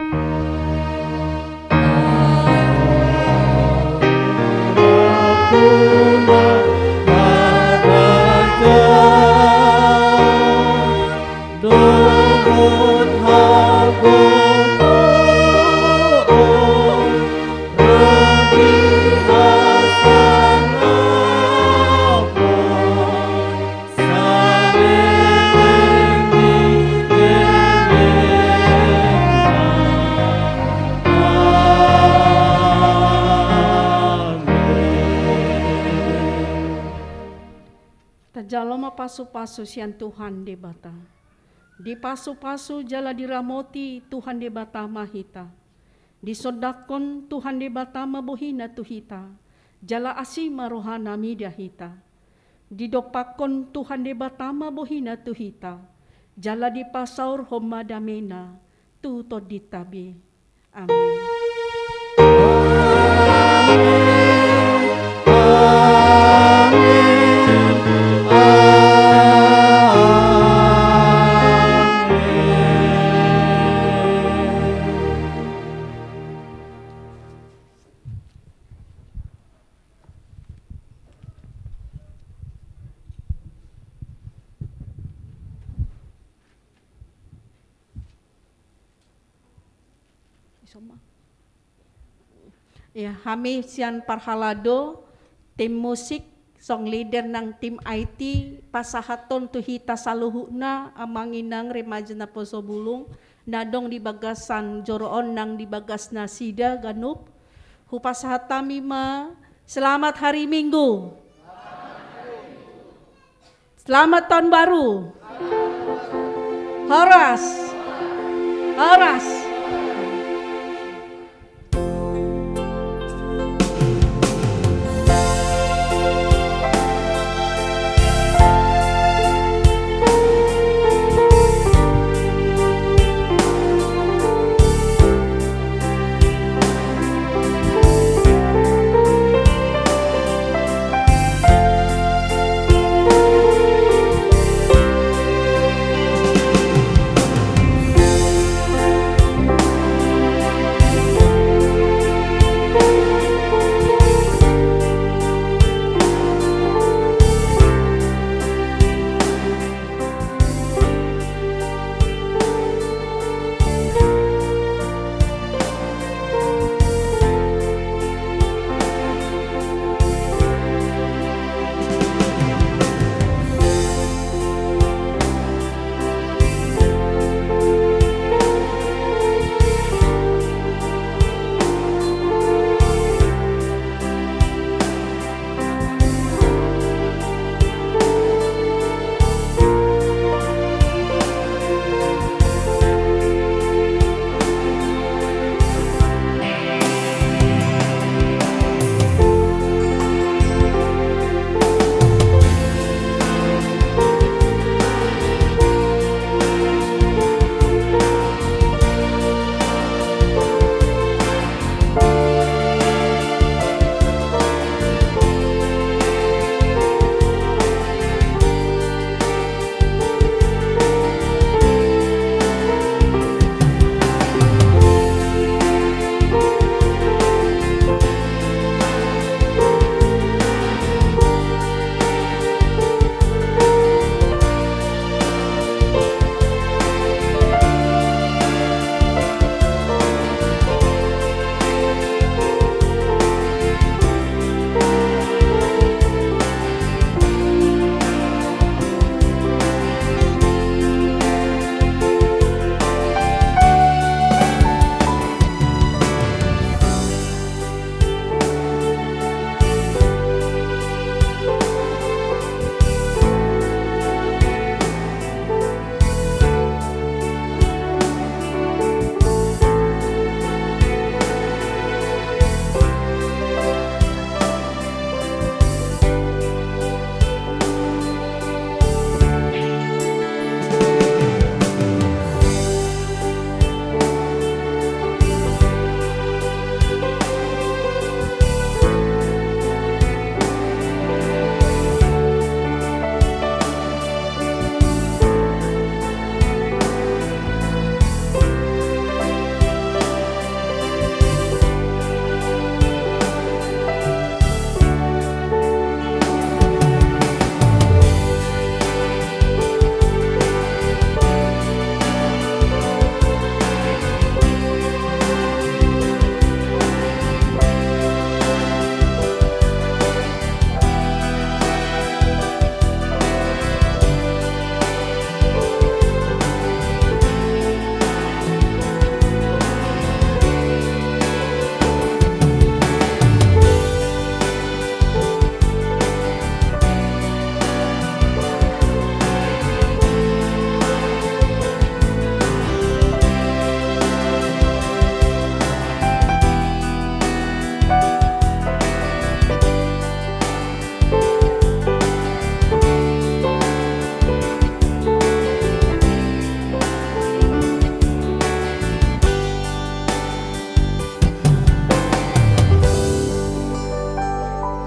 Jalo mapasu-pasu siyan Tuhan di bata. Di pasu-pasu jala diramoti Tuhan di bata mahita. Di sodakon Tuhan di bata mabuhina tuhita. Jala asima rohana midahita. Di dopakon Tuhan di bata mabuhina tuhita. Jala di pasaur homadamena tuto ditabi. Amin. Isoma. Ya, kami sian Parhalado, tim musik, song leader ng tim IT, pasahaton tuhita saluhuna amanginang remaja na Posobulong, nadong di bagasan joroon ng di bagas na sida ganup. Hupasahatami ma, selamat hari Minggu. Selamat tahun baru. Horas.